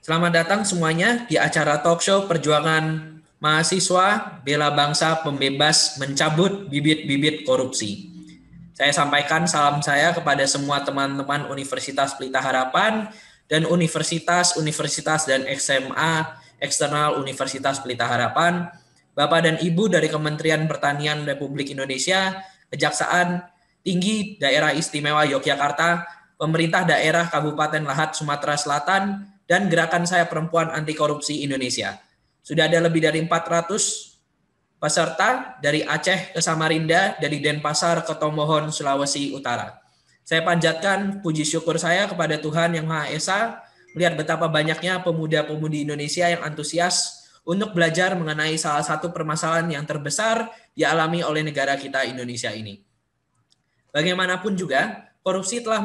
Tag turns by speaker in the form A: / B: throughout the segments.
A: Selamat datang semuanya di acara talk show perjuangan mahasiswa bela bangsa pembebas mencabut bibit-bibit korupsi. Saya sampaikan salam saya kepada semua teman-teman Universitas Pelita Harapan dan universitas dan SMA eksternal Universitas Pelita Harapan, Bapak dan Ibu dari Kementerian Pertanian Republik Indonesia, Kejaksaan Tinggi Daerah Istimewa Yogyakarta, Pemerintah Daerah Kabupaten Lahat Sumatera Selatan, dan Gerakan Saya Perempuan Anti Korupsi Indonesia. Sudah ada lebih dari 400 peserta dari Aceh ke Samarinda, dari Denpasar ke Tomohon, Sulawesi Utara. Saya panjatkan puji syukur saya kepada Tuhan Yang Maha Esa melihat betapa banyaknya pemuda-pemudi Indonesia yang antusias untuk belajar mengenai salah satu permasalahan yang terbesar dialami oleh negara kita Indonesia ini. Bagaimanapun juga, korupsi telah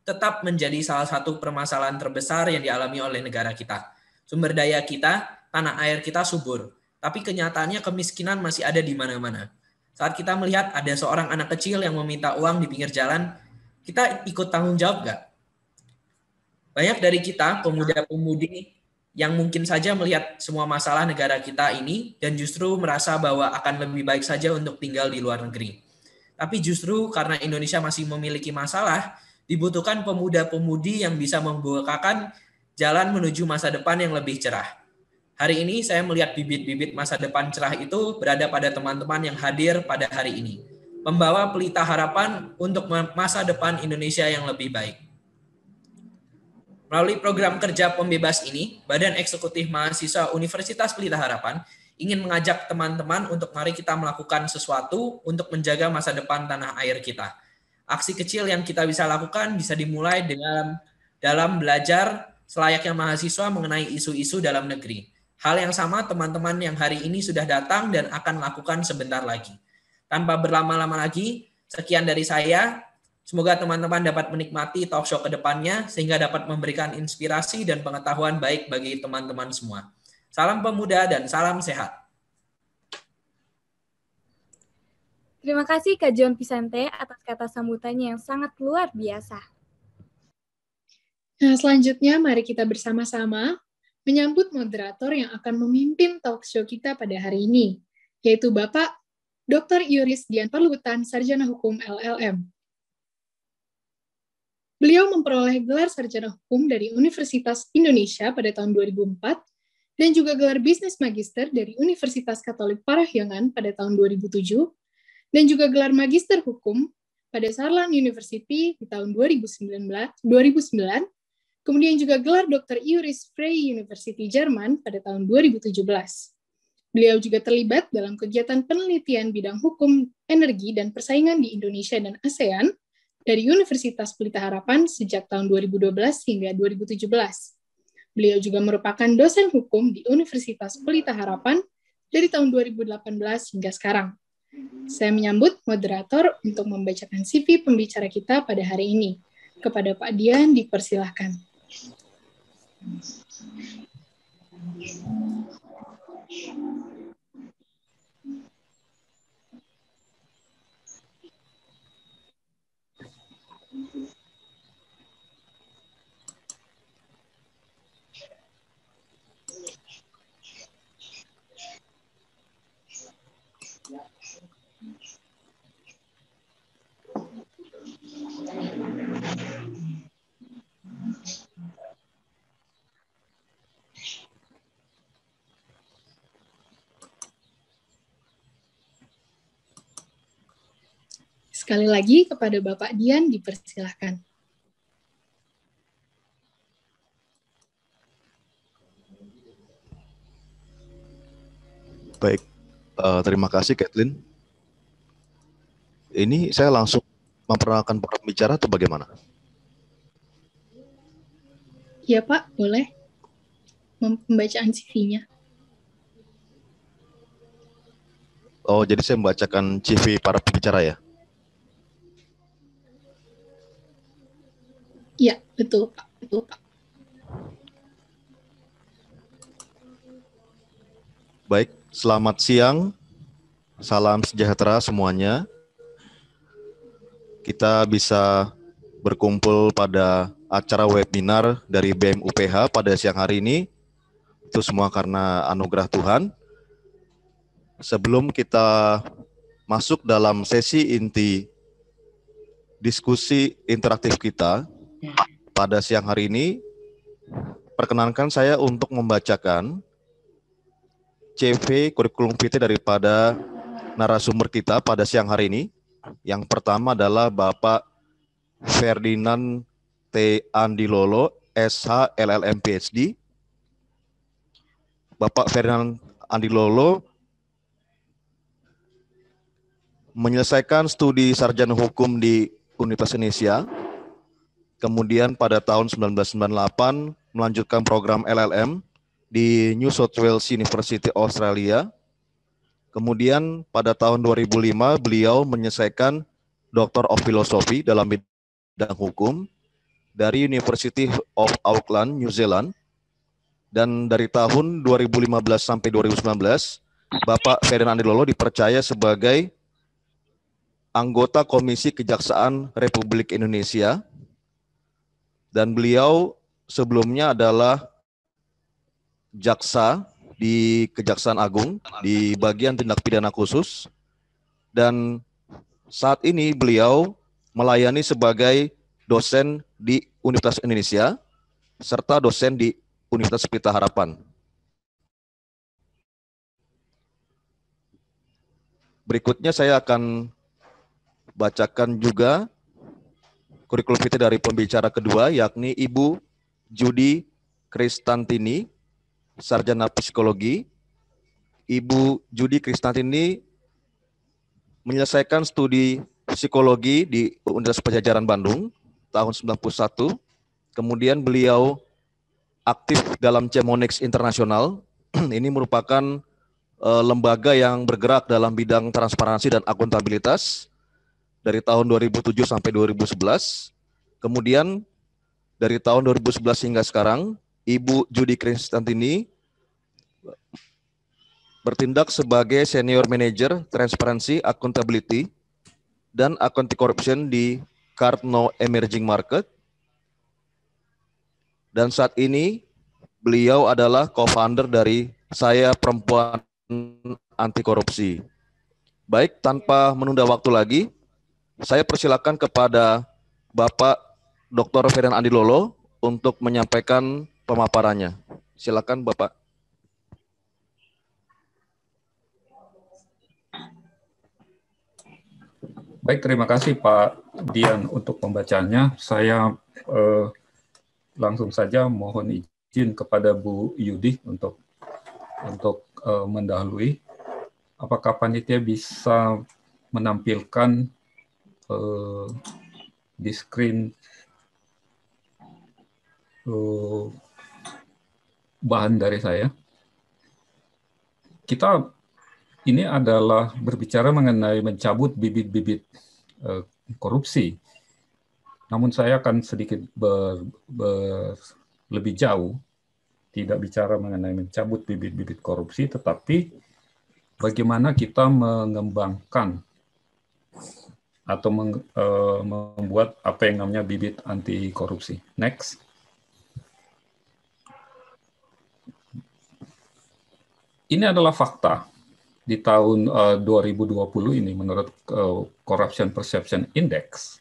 A: tetap menjadi salah satu permasalahan terbesar yang dialami oleh negara kita. Sumber daya kita, tanah air kita subur, tapi kenyataannya kemiskinan masih ada di mana-mana. Saat kita melihat ada seorang anak kecil yang meminta uang di pinggir jalan, kita ikut tanggung jawab nggak? Banyak dari kita, pemuda-pemudi, yang mungkin saja melihat semua masalah negara kita ini dan justru merasa bahwa akan lebih baik saja untuk tinggal di luar negeri. Tapi justru karena Indonesia masih memiliki masalah, dibutuhkan pemuda-pemudi yang bisa membukakan jalan menuju masa depan yang lebih cerah. Hari ini saya melihat bibit-bibit masa depan cerah itu berada pada teman-teman yang hadir pada hari ini, membawa pelita harapan untuk masa depan Indonesia yang lebih baik. Melalui program kerja pembebas ini, Badan Eksekutif Mahasiswa Universitas Pelita Harapan ingin mengajak teman-teman untuk mari kita melakukan sesuatu untuk menjaga masa depan tanah air kita. Aksi kecil yang kita bisa lakukan bisa dimulai dalam belajar selayaknya mahasiswa mengenai isu-isu dalam negeri. Hal yang sama teman-teman yang hari ini sudah datang dan akan lakukan sebentar lagi. Tanpa berlama-lama lagi, sekian dari saya. Semoga teman-teman dapat menikmati talk show ke depannya sehingga dapat memberikan inspirasi dan pengetahuan baik bagi teman-teman semua. Salam pemuda dan salam sehat.
B: Terima kasih Kak John Pisante atas kata sambutannya yang sangat luar biasa.
C: Nah, selanjutnya mari kita bersama-sama menyambut moderator yang akan memimpin talk show kita pada hari ini, yaitu Bapak Dr. Iuris Dian Parluhutan, Sarjana Hukum LLM. Beliau memperoleh gelar Sarjana Hukum dari Universitas Indonesia pada tahun 2004 dan juga gelar Bisnis Magister dari Universitas Katolik Parahyangan pada tahun 2007 dan juga gelar Magister Hukum pada Saarland University di tahun 2009, kemudian juga gelar Dr. Iuris Freie University Jerman pada tahun 2017. Beliau juga terlibat dalam kegiatan penelitian bidang hukum, energi, dan persaingan di Indonesia dan ASEAN dari Universitas Pelita Harapan sejak tahun 2012 hingga 2017. Beliau juga merupakan dosen hukum di Universitas Pelita Harapan dari tahun 2018 hingga sekarang. Saya menyambut moderator untuk membacakan CV pembicara kita pada hari ini. Kepada Pak Dian, dipersilahkan. Sekali lagi kepada Bapak Dian dipersilahkan.
D: Baik, terima kasih Kathleen. Ini saya langsung memperkenalkan para pembicara atau bagaimana?
C: Iya Pak, boleh. Pembacaan CV-nya.
D: Oh, jadi saya membacakan CV para pembicara ya?
C: Iya, betul Pak. Betul Pak.
D: Baik, selamat siang. Salam sejahtera semuanya. Kita bisa berkumpul pada acara webinar dari BEM UPH pada siang hari ini. Itu semua karena anugerah Tuhan. Sebelum kita masuk dalam sesi inti diskusi interaktif kita pada siang hari ini, perkenankan saya untuk membacakan CV kurikulum vitae daripada narasumber kita pada siang hari ini. Yang pertama adalah Bapak Ferdinand T. Andilolo, SH, LLM, PhD. Bapak Ferdinand Andilolo menyelesaikan studi sarjana hukum di Universitas Indonesia. Kemudian pada tahun 1998 melanjutkan program LLM di New South Wales University Australia. Kemudian pada tahun 2005 beliau menyelesaikan Doctor of Philosophy dalam bidang hukum dari University of Auckland, New Zealand. Dan dari tahun 2015 sampai 2019, Bapak Ferdinand Andilolo dipercaya sebagai anggota Komisi Kejaksaan Republik Indonesia. Dan beliau sebelumnya adalah jaksa di Kejaksaan Agung di bagian tindak pidana khusus, dan saat ini beliau melayani sebagai dosen di Universitas Indonesia serta dosen di Universitas Pelita Harapan. Berikutnya saya akan bacakan juga kurikulum vitae dari pembicara kedua, yakni Ibu Judy Kristantini, sarjana psikologi. Ibu Judy Kristantini menyelesaikan studi psikologi di Universitas Padjadjaran Bandung tahun 91. Kemudian beliau aktif dalam Chemonix Internasional. Ini merupakan lembaga yang bergerak dalam bidang transparansi dan akuntabilitas dari tahun 2007 sampai 2011. Kemudian dari tahun 2011 hingga sekarang, Ibu Judy Kristantini bertindak sebagai Senior Manager Transparency, Accountability, dan Anti Corruption di Cardno Emerging Market. Dan saat ini beliau adalah co-founder dari Saya Perempuan Anti Korupsi. Baik, tanpa menunda waktu lagi, saya persilakan kepada Bapak Dr. Ferdinand Andilolo untuk menyampaikan pemaparannya. Silakan Bapak.
E: Baik, terima kasih Pak Dian untuk pembacanya. Saya langsung saja mohon izin kepada Bu Yudi untuk mendahului. Apakah panitia bisa menampilkan di screen bahan dari saya? Kita ini adalah berbicara mengenai mencabut bibit-bibit korupsi. Namun saya akan sedikit lebih jauh, tidak bicara mengenai mencabut bibit-bibit korupsi, tetapi bagaimana kita mengembangkan atau membuat apa yang namanya bibit anti korupsi. Next. Ini adalah fakta. Di tahun 2020 ini menurut Corruption Perception Index,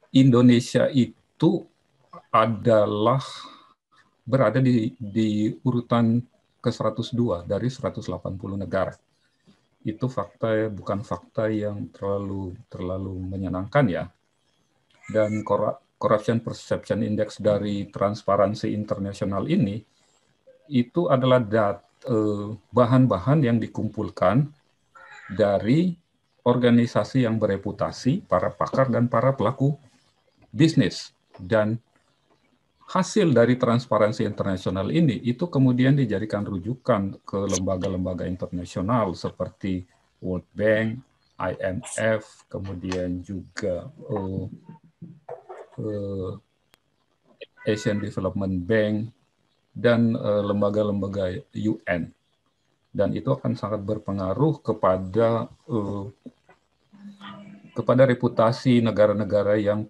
E: Indonesia itu adalah berada di urutan ke-102 dari 180 negara. Itu fakta, bukan fakta yang terlalu menyenangkan ya. Dan Corruption Perception Index dari Transparansi Internasional ini itu adalah bahan-bahan yang dikumpulkan dari organisasi yang bereputasi, para pakar dan para pelaku bisnis. Dan hasil dari Transparansi Internasional ini itu kemudian dijadikan rujukan ke lembaga-lembaga internasional seperti World Bank, IMF, kemudian juga Asian Development Bank, dan lembaga-lembaga UN. Dan itu akan sangat berpengaruh kepada reputasi negara-negara yang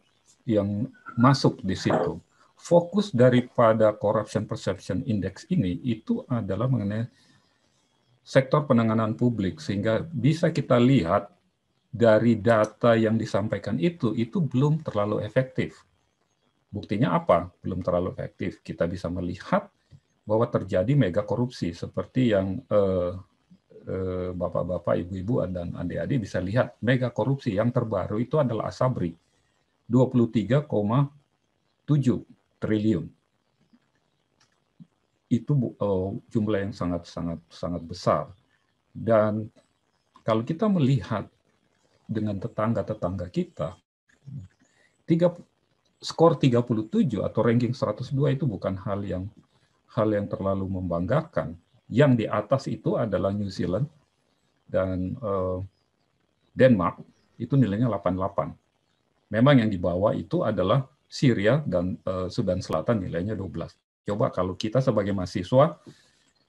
E: masuk di situ. Fokus daripada Corruption Perception Index ini itu adalah mengenai sektor penanganan publik, sehingga bisa kita lihat dari data yang disampaikan itu belum terlalu efektif. Buktinya apa? Belum terlalu efektif. Kita bisa melihat bahwa terjadi mega korupsi seperti yang bapak-bapak, ibu-ibu, dan adik-adik bisa lihat. Mega korupsi yang terbaru itu adalah Asabri, 23,7 triliun. Itu jumlah yang sangat besar. Dan kalau kita melihat dengan tetangga-tetangga kita, skor 37 atau ranking 102 itu bukan hal yang terlalu membanggakan. Yang di atas itu adalah New Zealand dan Denmark, itu nilainya 88. Memang yang di bawah itu adalah Syria dan Sudan Selatan, nilainya 12. Coba kalau kita sebagai mahasiswa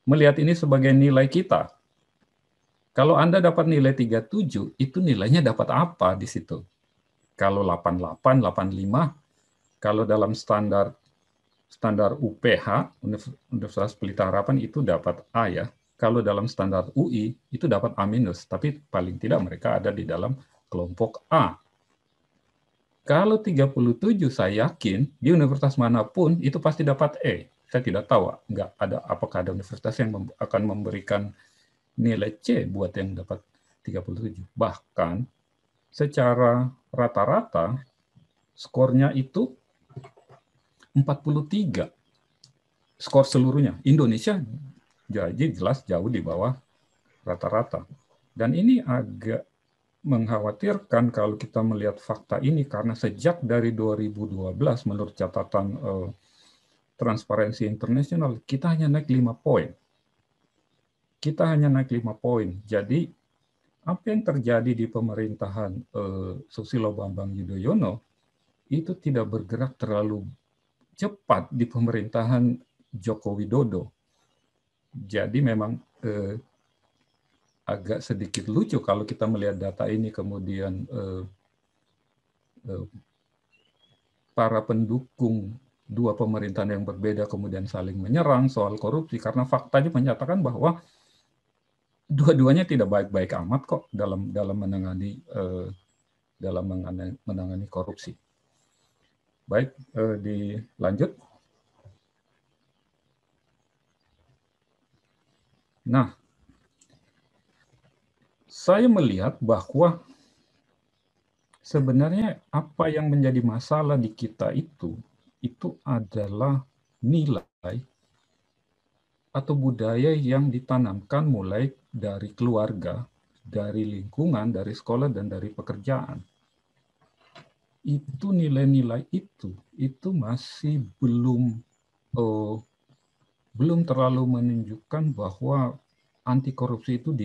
E: melihat ini sebagai nilai kita. Kalau Anda dapat nilai 37, itu nilainya dapat apa di situ? Kalau 88, 85, kalau dalam standar UPH, Universitas Pelita Harapan, itu dapat A ya. Kalau dalam standar UI, itu dapat A-, tapi paling tidak mereka ada di dalam kelompok A. Kalau 37, saya yakin di universitas manapun itu pasti dapat E. Saya tidak tahu, apakah ada universitas yang akan memberikan nilai C buat yang dapat 37. Bahkan secara rata-rata skornya itu 43. Skor seluruhnya. Indonesia jadi jelas jauh di bawah rata-rata. Dan ini agak mengkhawatirkan kalau kita melihat fakta ini, karena sejak dari 2012 menurut catatan Transparency International, kita hanya naik 5 poin. Jadi apa yang terjadi di pemerintahan Susilo Bambang Yudhoyono itu tidak bergerak terlalu cepat di pemerintahan Joko Widodo. Jadi memang agak sedikit lucu kalau kita melihat data ini, kemudian para pendukung dua pemerintahan yang berbeda kemudian saling menyerang soal korupsi, karena faktanya menyatakan bahwa dua-duanya tidak baik-baik amat kok dalam menangani korupsi. Baik, dilanjut. Nah, saya melihat bahwa sebenarnya apa yang menjadi masalah di kita itu adalah nilai atau budaya yang ditanamkan mulai dari keluarga, dari lingkungan, dari sekolah, dan dari pekerjaan. Itu nilai-nilai itu masih belum terlalu menunjukkan bahwa anti korupsi itu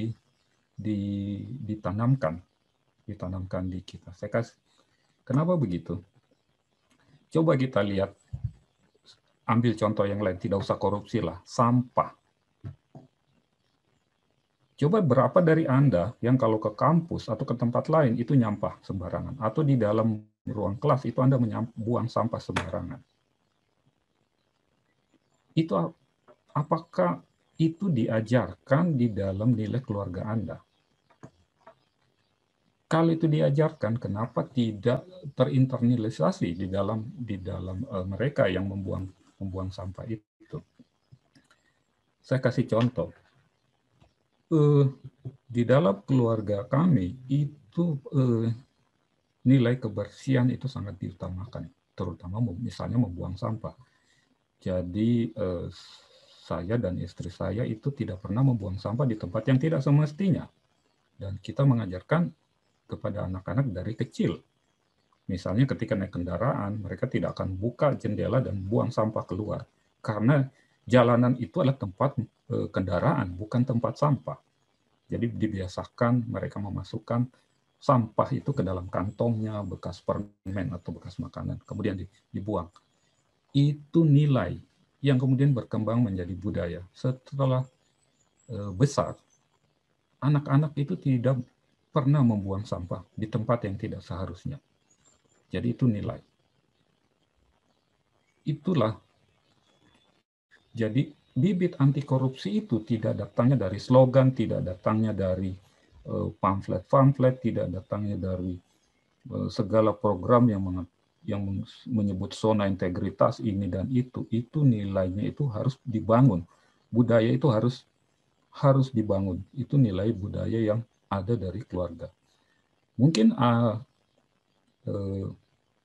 E: ditanamkan di kita. Kenapa begitu? Coba kita lihat, ambil contoh yang lain, tidak usah korupsi lah, sampah. Coba berapa dari Anda yang kalau ke kampus atau ke tempat lain itu nyampah sembarangan, atau di dalam ruang kelas itu Anda buang sampah sembarangan. Itu apakah itu diajarkan di dalam nilai keluarga Anda? Kalau itu diajarkan, kenapa tidak terinternalisasi di dalam mereka yang membuang sampah itu? Saya kasih contoh. Di dalam keluarga kami itu nilai kebersihan itu sangat diutamakan, terutama misalnya membuang sampah. Jadi saya dan istri saya itu tidak pernah membuang sampah di tempat yang tidak semestinya. Dan kita mengajarkan kepada anak-anak dari kecil. Misalnya ketika naik kendaraan, mereka tidak akan buka jendela dan buang sampah keluar. Karena jalanan itu adalah tempat kendaraan, bukan tempat sampah. Jadi dibiasakan mereka memasukkan sampah itu ke dalam kantongnya, bekas permen atau bekas makanan, kemudian dibuang. Itu nilai yang kemudian berkembang menjadi budaya. Setelah besar, anak-anak itu tidak pernah membuang sampah di tempat yang tidak seharusnya. Jadi itu nilai. itulah. Jadi bibit anti korupsi itu tidak datangnya dari slogan, tidak datangnya dari pamflet-pamflet, tidak datangnya dari segala program yang menyebut zona integritas ini dan itu nilainya itu harus dibangun. Budaya itu harus dibangun. Itu nilai budaya yang ada dari keluarga. Mungkin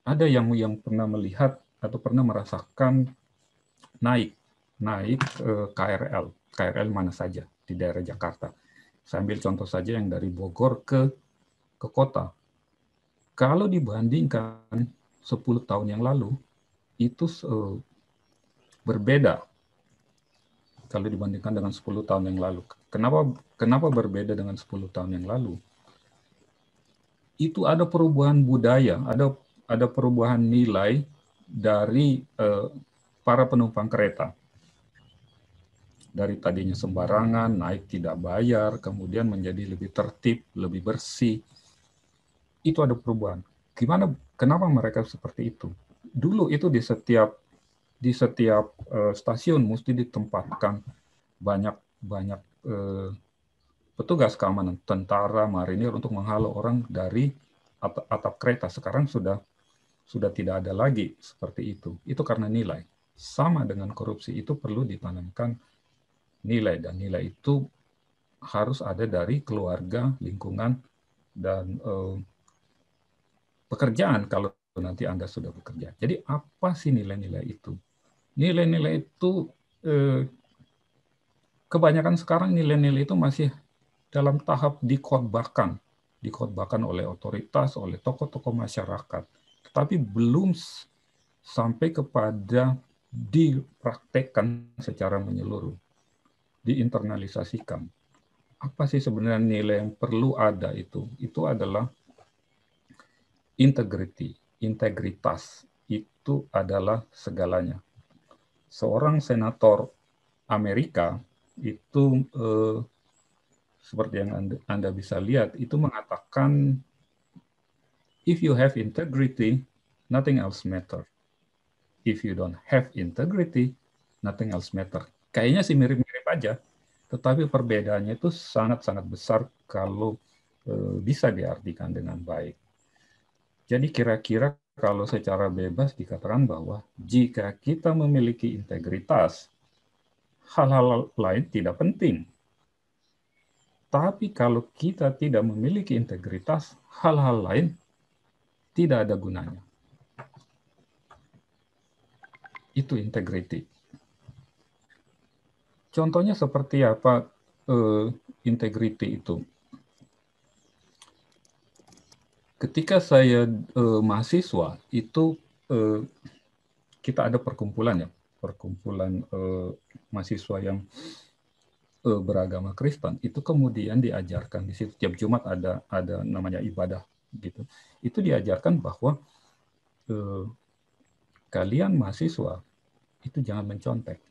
E: ada yang pernah melihat atau pernah merasakan naik KRL mana saja di daerah Jakarta. Saya ambil contoh saja yang dari Bogor ke kota. Kalau dibandingkan 10 tahun yang lalu, itu berbeda. Kalau dibandingkan dengan 10 tahun yang lalu. Kenapa berbeda dengan 10 tahun yang lalu? Itu ada perubahan budaya, ada perubahan nilai dari para penumpang kereta. Dari tadinya sembarangan, naik tidak bayar, kemudian menjadi lebih tertib, lebih bersih. Itu ada perubahan. Kenapa mereka seperti itu? Dulu itu di setiap stasiun mesti ditempatkan banyak petugas keamanan, tentara, marinir untuk menghalau orang dari atap kereta. Sekarang sudah tidak ada lagi seperti itu. Itu karena nilai. Sama dengan korupsi, itu perlu ditanamkan nilai, dan nilai itu harus ada dari keluarga, lingkungan, dan pekerjaan kalau nanti Anda sudah bekerja. Jadi apa sih nilai-nilai itu? Nilai-nilai itu kebanyakan sekarang nilai-nilai itu masih dalam tahap dikhotbahkan oleh otoritas, oleh tokoh-tokoh masyarakat, tetapi belum sampai kepada dipraktekkan secara menyeluruh, diinternalisasikan. Apa sih sebenarnya nilai yang perlu ada itu? Itu adalah integritas. Itu adalah segalanya. Seorang senator Amerika itu seperti yang Anda bisa lihat, itu mengatakan, if you have integrity, nothing else matter. If you don't have integrity, nothing else matter. Kayaknya sih mirip-mirip aja, tetapi perbedaannya itu sangat-sangat besar kalau bisa diartikan dengan baik. Jadi kira-kira kalau secara bebas dikatakan bahwa jika kita memiliki integritas, hal-hal lain tidak penting. Tapi kalau kita tidak memiliki integritas, hal-hal lain tidak ada gunanya. Itu integrity. Contohnya seperti apa integrity itu? Ketika saya mahasiswa, itu kita ada perkumpulan mahasiswa yang beragama Kristen. Itu kemudian diajarkan di situ, tiap Jumat ada namanya ibadah gitu. Itu diajarkan bahwa kalian mahasiswa itu jangan mencontek.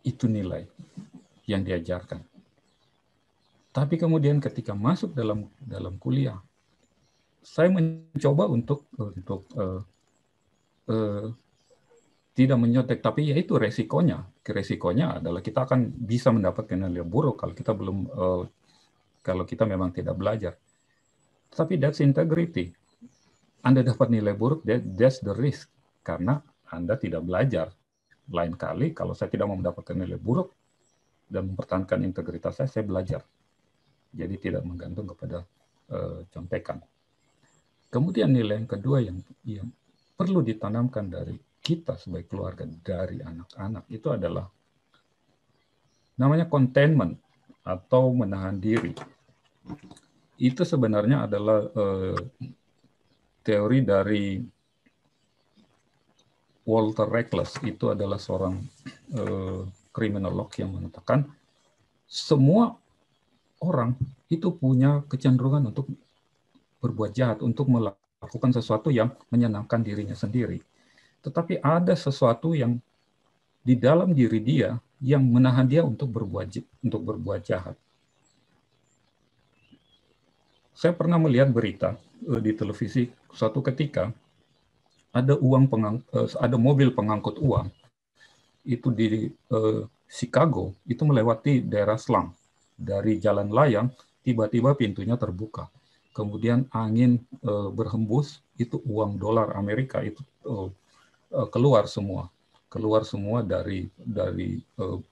E: Itu nilai yang diajarkan. Tapi kemudian ketika masuk dalam kuliah, saya mencoba untuk tidak menyontek, tapi ya itu resikonya. Resikonya adalah kita akan bisa mendapatkan nilai buruk kalau kita kalau kita memang tidak belajar. Tapi that's integrity. Anda dapat nilai buruk, that's the risk, karena Anda tidak belajar. Lain kali kalau saya tidak mau mendapatkan nilai buruk dan mempertahankan integritas saya belajar. Jadi tidak menggantung kepada contekan. Kemudian nilai yang kedua yang perlu ditanamkan dari kita sebagai keluarga, dari anak-anak, itu adalah namanya containment atau menahan diri. Itu sebenarnya adalah teori dari Walter Reckless. Itu adalah seorang kriminolog yang mengatakan semua orang itu punya kecenderungan untuk berbuat jahat, untuk melakukan sesuatu yang menyenangkan dirinya sendiri. Tetapi ada sesuatu yang di dalam diri dia yang menahan dia untuk berbuat jahat. Saya pernah melihat berita di televisi suatu ketika ada mobil pengangkut uang itu di Chicago itu melewati daerah Slum. Dari jalan layang tiba-tiba pintunya terbuka. Kemudian angin berhembus, itu uang dolar Amerika itu keluar semua dari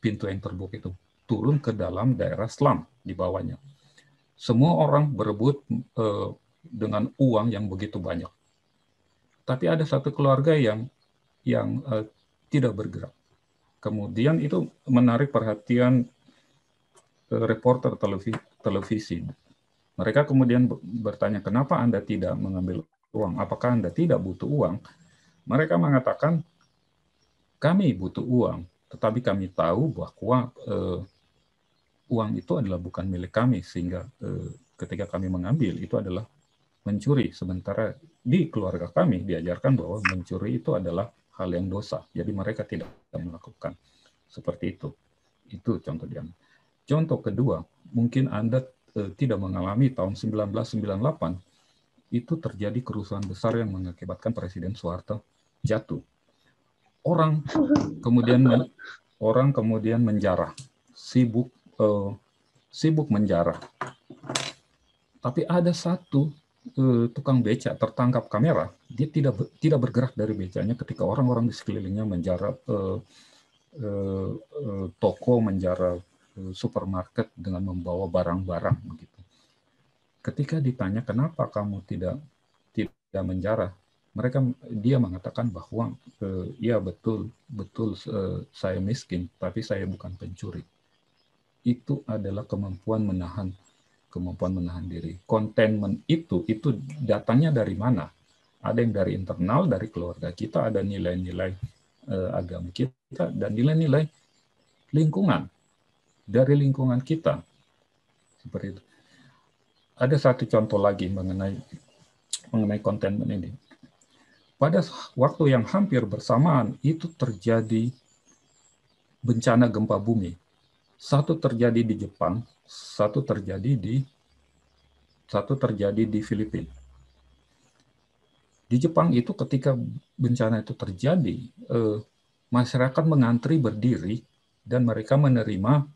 E: pintu yang terbuka itu, turun ke dalam daerah slum di bawahnya. Semua orang berebut dengan uang yang begitu banyak. Tapi ada satu keluarga yang tidak bergerak. Kemudian itu menarik perhatian reporter televisi. Mereka kemudian bertanya, kenapa Anda tidak mengambil uang? Apakah Anda tidak butuh uang? Mereka mengatakan, kami butuh uang, tetapi kami tahu bahwa uang itu adalah bukan milik kami, sehingga ketika kami mengambil itu adalah mencuri. Sementara di keluarga kami diajarkan bahwa mencuri itu adalah hal yang dosa. Jadi mereka tidak melakukan seperti itu. Itu contoh dia. Contoh kedua, mungkin Anda tidak mengalami tahun 1998 itu terjadi kerusuhan besar yang mengakibatkan Presiden Soeharto jatuh. Orang kemudian menjarah, sibuk menjarah. Tapi ada satu tukang beca tertangkap kamera, dia tidak bergerak dari becanya ketika orang-orang di sekelilingnya menjarah toko, menjarah supermarket dengan membawa barang-barang begitu. Ketika ditanya kenapa kamu tidak menjarah, dia mengatakan bahwa ya betul saya miskin, tapi saya bukan pencuri. Itu adalah kemampuan menahan diri. Containment itu datangnya dari mana? Ada yang dari internal, dari keluarga kita, ada nilai-nilai agama kita, dan nilai-nilai lingkungan, dari lingkungan kita. Seperti itu. Ada satu contoh lagi mengenai containment ini. Pada waktu yang hampir bersamaan itu terjadi bencana gempa bumi. Satu terjadi di Jepang, satu terjadi di Filipina. Di Jepang itu ketika bencana itu terjadi, masyarakat mengantri berdiri dan mereka menerima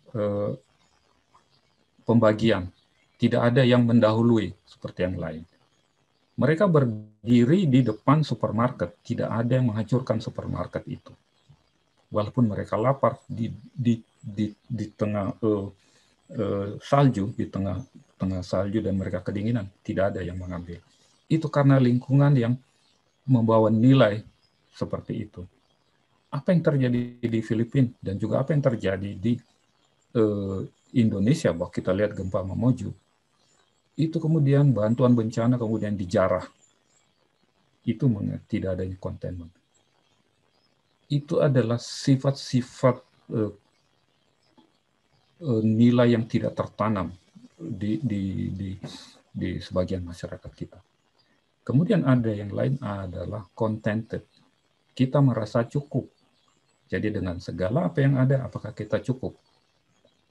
E: pembagian. Tidak ada yang mendahului seperti yang lain. Mereka berdiri di depan supermarket, tidak ada yang menghancurkan supermarket itu. Walaupun mereka lapar di tengah salju, di tengah salju dan mereka kedinginan, tidak ada yang mengambil. Itu karena lingkungan yang membawa nilai seperti itu. Apa yang terjadi di Filipina dan juga apa yang terjadi di Indonesia, bahwa kita lihat gempa Mamuju, itu kemudian bantuan bencana kemudian dijarah. Itu tidak adanya containment. Itu adalah sifat-sifat nilai yang tidak tertanam di sebagian masyarakat kita. Kemudian ada yang lain adalah contented. Kita merasa cukup. Jadi dengan segala apa yang ada, apakah kita cukup?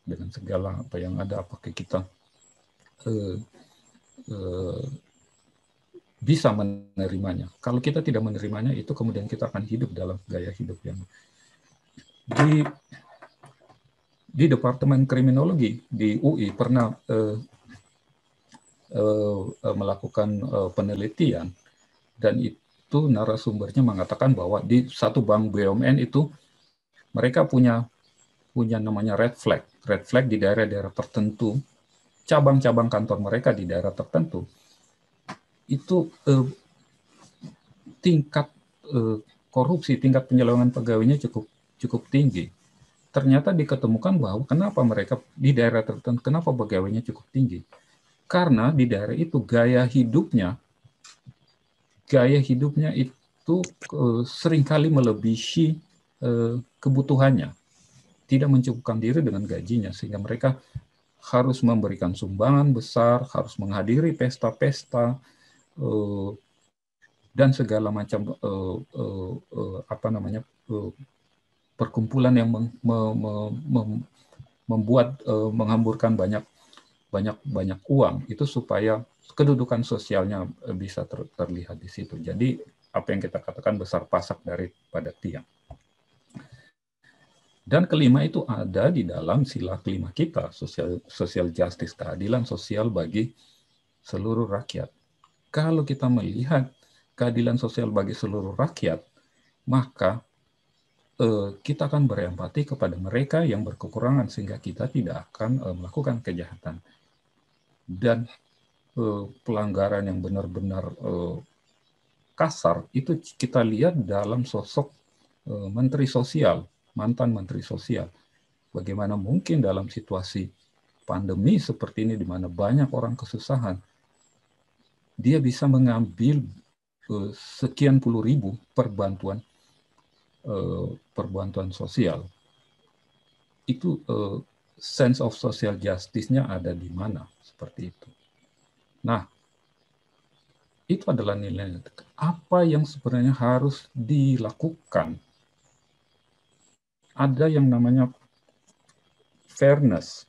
E: Dengan segala apa yang ada, apakah kita bisa menerimanya? Kalau kita tidak menerimanya, itu kemudian kita akan hidup dalam gaya hidup yang di Departemen Kriminologi di UI pernah melakukan penelitian, dan itu narasumbernya mengatakan bahwa di satu bank BUMN itu mereka punya namanya red flag di daerah-daerah tertentu, cabang-cabang kantor mereka di daerah tertentu, itu tingkat korupsi, tingkat penyelewengan pegawainya cukup tinggi. Ternyata diketemukan bahwa kenapa mereka di daerah tertentu, kenapa pegawainya cukup tinggi? Karena di daerah itu gaya hidupnya itu seringkali melebihi kebutuhannya, tidak mencukupkan diri dengan gajinya, sehingga mereka harus memberikan sumbangan besar, harus menghadiri pesta-pesta dan segala macam perkumpulan yang membuat menghamburkan banyak uang itu supaya kedudukan sosialnya bisa terlihat di situ. Jadi apa yang kita katakan besar pasak daripada tiang. Dan kelima itu ada di dalam sila kelima kita, social justice, keadilan sosial bagi seluruh rakyat. Kalau kita melihat keadilan sosial bagi seluruh rakyat, maka kita akan berempati kepada mereka yang berkekurangan sehingga kita tidak akan melakukan kejahatan. Dan pelanggaran yang benar-benar kasar itu kita lihat dalam sosok menteri sosial, mantan menteri sosial. Bagaimana mungkin dalam situasi pandemi seperti ini di mana banyak orang kesusahan, dia bisa mengambil sekian puluh ribu perbantuan sosial. Itu sense of social justice-nya ada di mana seperti itu. Nah, itu adalah nilai apa yang sebenarnya harus dilakukan. Ada yang namanya fairness.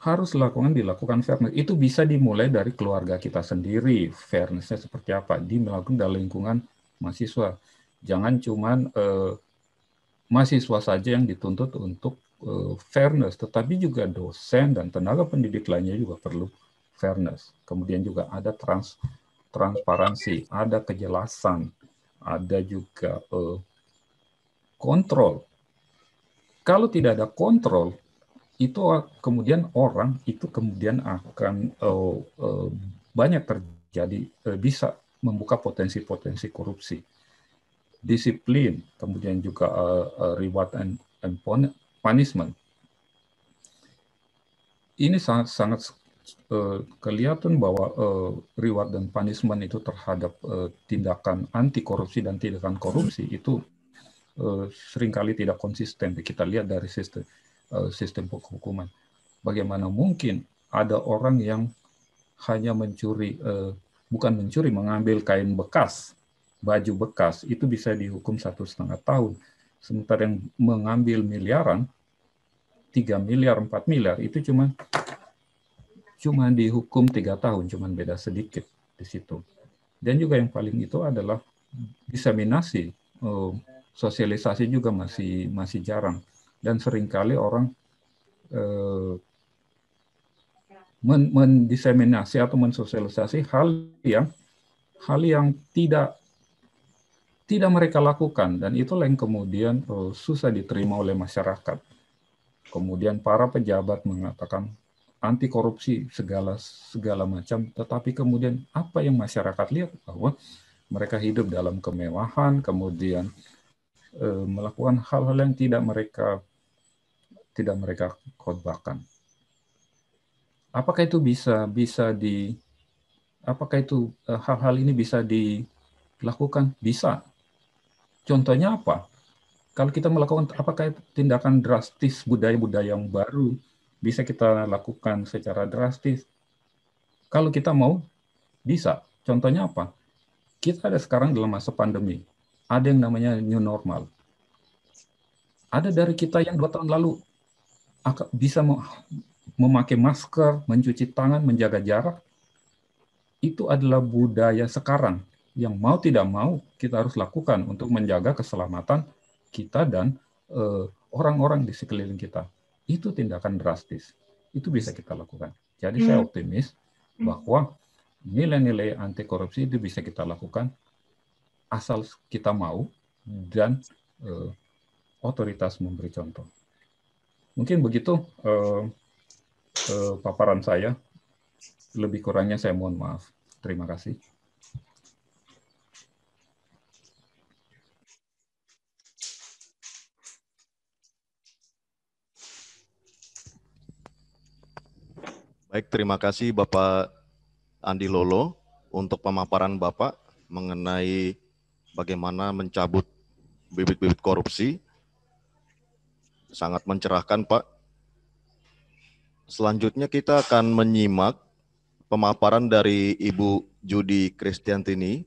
E: Harus dilakukan fairness. Itu bisa dimulai dari keluarga kita sendiri. Fairness-nya seperti apa? Dilakukan dalam lingkungan mahasiswa. Jangan cuman mahasiswa saja yang dituntut untuk fairness, tetapi juga dosen dan tenaga pendidik lainnya juga perlu fairness. Kemudian juga ada transparansi, ada kejelasan, ada juga kontrol. Kalau tidak ada kontrol, itu kemudian orang itu kemudian akan banyak terjadi, bisa membuka potensi-potensi korupsi. Disiplin, kemudian juga reward and punishment. Ini sangat kelihatan bahwa reward dan punishment itu terhadap tindakan anti korupsi dan tindakan korupsi itu seringkali tidak konsisten. Kita lihat dari sistem hukuman. Bagaimana mungkin ada orang yang hanya mencuri, bukan mencuri, mengambil kain bekas, baju bekas, itu bisa dihukum 1,5 tahun. Sementara yang mengambil miliaran, 3 miliar, 4 miliar, itu cuma dihukum 3 tahun, cuma beda sedikit di situ. Dan juga yang paling itu adalah diseminasi, sosialisasi juga masih jarang. Dan seringkali orang mendiseminasi atau mensosialisasi hal yang tidak mereka lakukan, dan itulah yang kemudian susah diterima oleh masyarakat. Kemudian para pejabat mengatakan anti korupsi segala macam, tetapi kemudian apa yang masyarakat lihat bahwa mereka hidup dalam kemewahan, kemudian melakukan hal-hal yang tidak mereka khotbahkan. Apakah itu hal-hal ini bisa dilakukan? Bisa. Contohnya apa? Kalau kita melakukan apakah tindakan drastis budaya-budaya yang baru bisa kita lakukan secara drastis? Kalau kita mau, bisa. Contohnya apa? Kita ada sekarang dalam masa pandemi. Ada yang namanya new normal. Ada dari kita yang 2 tahun lalu bisa memakai masker, mencuci tangan, menjaga jarak. Itu adalah budaya sekarang yang mau tidak mau kita harus lakukan untuk menjaga keselamatan kita dan orang-orang di sekeliling kita. Itu tindakan drastis. Itu bisa kita lakukan. Jadi saya optimis bahwa nilai-nilai anti korupsi itu bisa kita lakukan asal kita mau dan otoritas memberi contoh. Mungkin begitu paparan saya. Lebih kurangnya saya mohon maaf. Terima kasih.
D: Baik, terima kasih Bapak Andi Lolo untuk pemaparan Bapak mengenai bagaimana mencabut bibit-bibit korupsi. Sangat mencerahkan, Pak. Selanjutnya kita akan menyimak pemaparan dari Ibu Judy Kristiantini.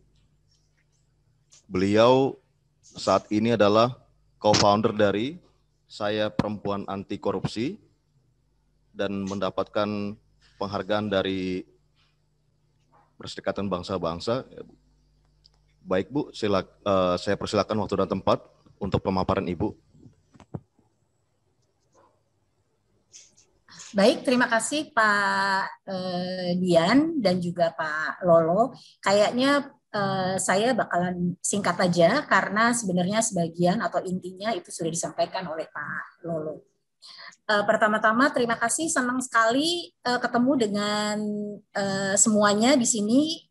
D: Beliau saat ini adalah co-founder dari Saya Perempuan Anti Korupsi dan mendapatkan penghargaan dari Perserikatan Bangsa-Bangsa. Baik Bu, saya persilakan waktu dan tempat untuk pemaparan Ibu.
F: Baik, terima kasih Pak Dian dan juga Pak Lolo. Kayaknya saya bakalan singkat aja karena sebenarnya sebagian atau intinya itu sudah disampaikan oleh Pak Lolo. Pertama-tama terima kasih, senang sekali ketemu dengan semuanya di sini.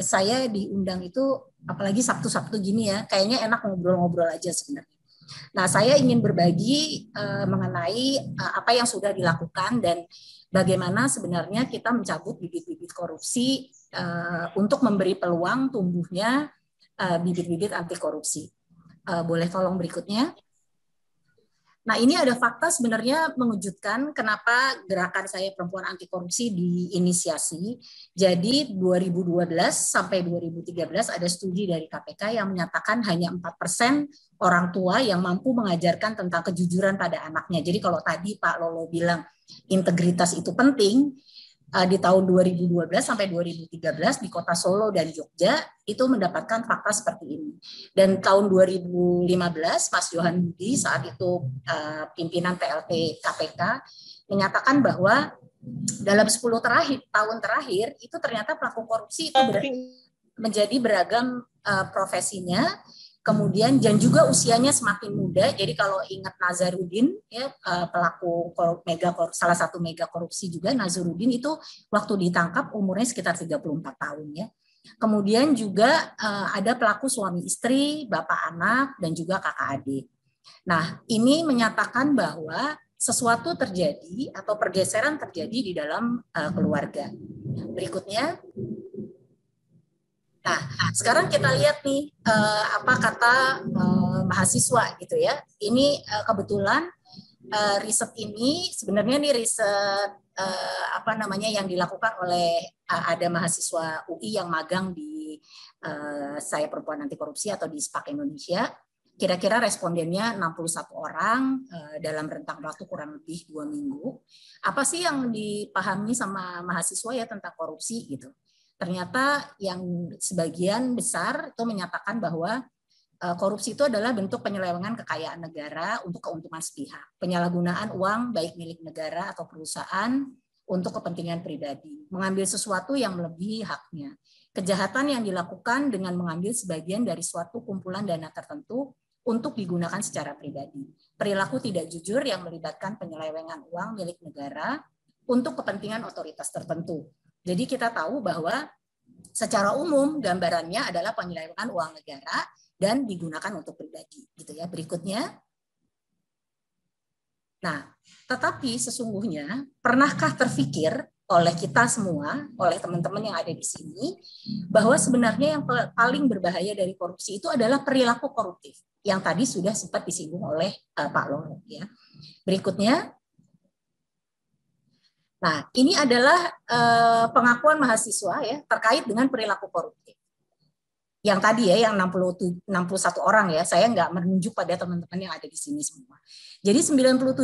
F: Saya diundang itu apalagi Sabtu-Sabtu gini ya, kayaknya enak ngobrol-ngobrol aja sebenarnya. Nah, saya ingin berbagi mengenai apa yang sudah dilakukan dan bagaimana sebenarnya kita mencabut bibit-bibit korupsi untuk memberi peluang tumbuhnya bibit-bibit anti korupsi. Boleh tolong berikutnya? Nah, ini ada fakta sebenarnya mengejutkan kenapa gerakan saya perempuan anti korupsi diinisiasi. Jadi 2012 sampai 2013 ada studi dari KPK yang menyatakan hanya 4% orang tua yang mampu mengajarkan tentang kejujuran pada anaknya. Jadi kalau tadi Pak Lolo bilang integritas itu penting, di tahun 2012 sampai 2013 di Kota Solo dan Jogja itu mendapatkan fakta seperti ini. Dan tahun 2015 Mas Johan Budi saat itu pimpinan PLT KPK menyatakan bahwa dalam 10 tahun terakhir itu ternyata pelaku korupsi itu menjadi beragam profesinya. Kemudian dan juga usianya semakin muda. Jadi kalau ingat Nazarudin ya pelaku salah satu mega korupsi juga Nazarudin itu waktu ditangkap umurnya sekitar 34 tahun ya. Kemudian juga ada pelaku suami istri, bapak anak dan juga kakak adik. Nah, ini menyatakan bahwa sesuatu terjadi atau pergeseran terjadi di dalam keluarga. Berikutnya. Nah, sekarang kita lihat nih apa kata mahasiswa gitu ya. Ini kebetulan riset ini sebenarnya nih riset yang dilakukan oleh ada mahasiswa UI yang magang di Saya Perempuan Anti Korupsi atau di SPAK Indonesia. Kira-kira respondennya 61 orang dalam rentang waktu kurang lebih 2 minggu. Apa sih yang dipahami sama mahasiswa ya tentang korupsi gitu? Ternyata yang sebagian besar itu menyatakan bahwa korupsi itu adalah bentuk penyelewengan kekayaan negara untuk keuntungan sepihak, penyalahgunaan uang baik milik negara atau perusahaan untuk kepentingan pribadi, mengambil sesuatu yang melebihi haknya, kejahatan yang dilakukan dengan mengambil sebagian dari suatu kumpulan dana tertentu untuk digunakan secara pribadi, perilaku tidak jujur yang melibatkan penyelewengan uang milik negara untuk kepentingan otoritas tertentu. Jadi kita tahu bahwa secara umum gambarannya adalah penyelewengan uang negara dan digunakan untuk pribadi, gitu ya. Berikutnya. Nah, tetapi sesungguhnya pernahkah terfikir oleh kita semua, oleh teman-teman yang ada di sini, bahwa sebenarnya yang paling berbahaya dari korupsi itu adalah perilaku koruptif, yang tadi sudah sempat disinggung oleh Pak Lolo, ya. Berikutnya. Nah, ini adalah pengakuan mahasiswa ya terkait dengan perilaku koruptif. Yang tadi ya, yang 61 orang ya, saya nggak menunjuk pada teman-teman yang ada di sini semua. Jadi 97%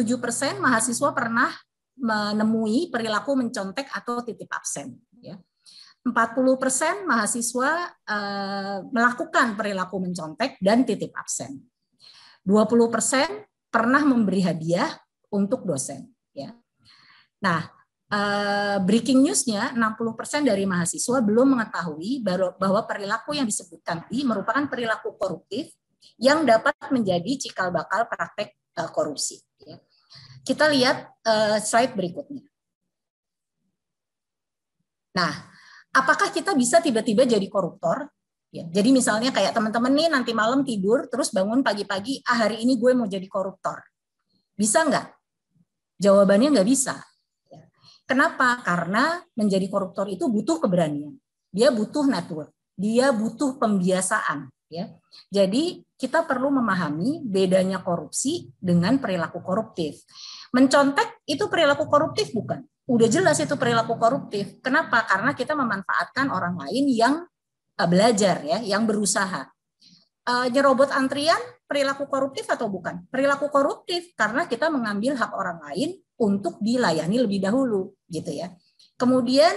F: mahasiswa pernah menemui perilaku mencontek atau titip absen. Ya. 40% mahasiswa melakukan perilaku mencontek dan titip absen. 20% pernah memberi hadiah untuk dosen. Ya. Nah, breaking news-nya 60% dari mahasiswa belum mengetahui bahwa perilaku yang disebutkan ini merupakan perilaku koruptif yang dapat menjadi cikal bakal praktek korupsi. Kita lihat slide berikutnya. Nah, apakah kita bisa tiba-tiba jadi koruptor? Ya, jadi misalnya kayak teman-teman nih nanti malam tidur terus bangun pagi-pagi, hari ini gue mau jadi koruptor. Bisa nggak? Jawabannya nggak bisa. Kenapa? Karena menjadi koruptor itu butuh keberanian. Dia butuh network. Dia butuh pembiasaan. Ya. Jadi kita perlu memahami bedanya korupsi dengan perilaku koruptif. Mencontek itu perilaku koruptif bukan? Udah jelas itu perilaku koruptif. Kenapa? Karena kita memanfaatkan orang lain yang belajar, ya, yang berusaha. Nyerobot antrian perilaku koruptif atau bukan? Perilaku koruptif karena kita mengambil hak orang lain untuk dilayani lebih dahulu, gitu ya. Kemudian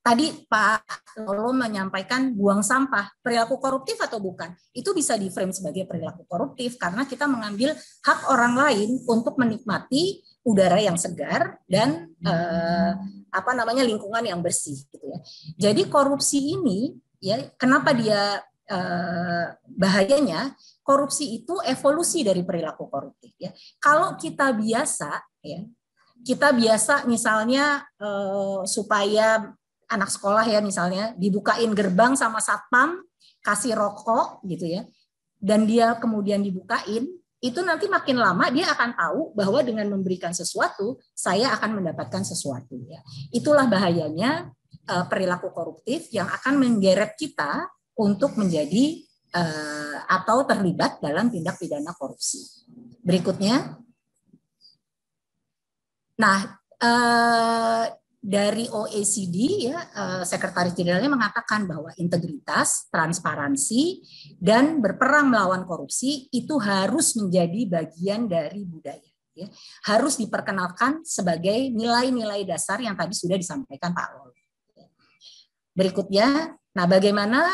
F: tadi Pak Lolo menyampaikan buang sampah, perilaku koruptif atau bukan? Itu bisa di-frame sebagai perilaku koruptif karena kita mengambil hak orang lain untuk menikmati udara yang segar dan lingkungan yang bersih gitu ya. Jadi korupsi ini ya, kenapa dia bahayanya? Korupsi itu evolusi dari perilaku koruptif ya. Kalau kita biasa misalnya supaya anak sekolah ya misalnya dibukain gerbang sama satpam, kasih rokok gitu ya, dan dia kemudian dibukain, itu nanti makin lama dia akan tahu bahwa dengan memberikan sesuatu saya akan mendapatkan sesuatu ya. Itulah bahayanya perilaku koruptif yang akan menggeret kita untuk menjadi atau terlibat dalam tindak pidana korupsi. Berikutnya, nah dari OECD ya, Sekretaris Jenderalnya mengatakan bahwa integritas, transparansi, dan berperang melawan korupsi itu harus menjadi bagian dari budaya. Ya. Harus diperkenalkan sebagai nilai-nilai dasar yang tadi sudah disampaikan Pak Lolo. Berikutnya, nah bagaimana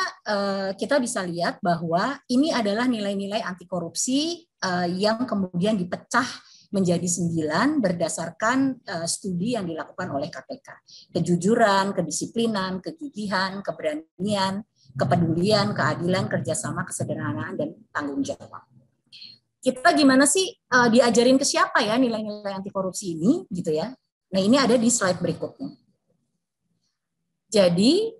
F: kita bisa lihat bahwa ini adalah nilai-nilai anti korupsi yang kemudian dipecah menjadi 9 berdasarkan studi yang dilakukan oleh KPK. Kejujuran, kedisiplinan, kegigihan, keberanian, kepedulian, keadilan, kerjasama, kesederhanaan, dan tanggung jawab. Kita gimana sih diajarin ke siapa ya nilai-nilai anti korupsi ini gitu ya. Nah ini ada di slide berikutnya. Jadi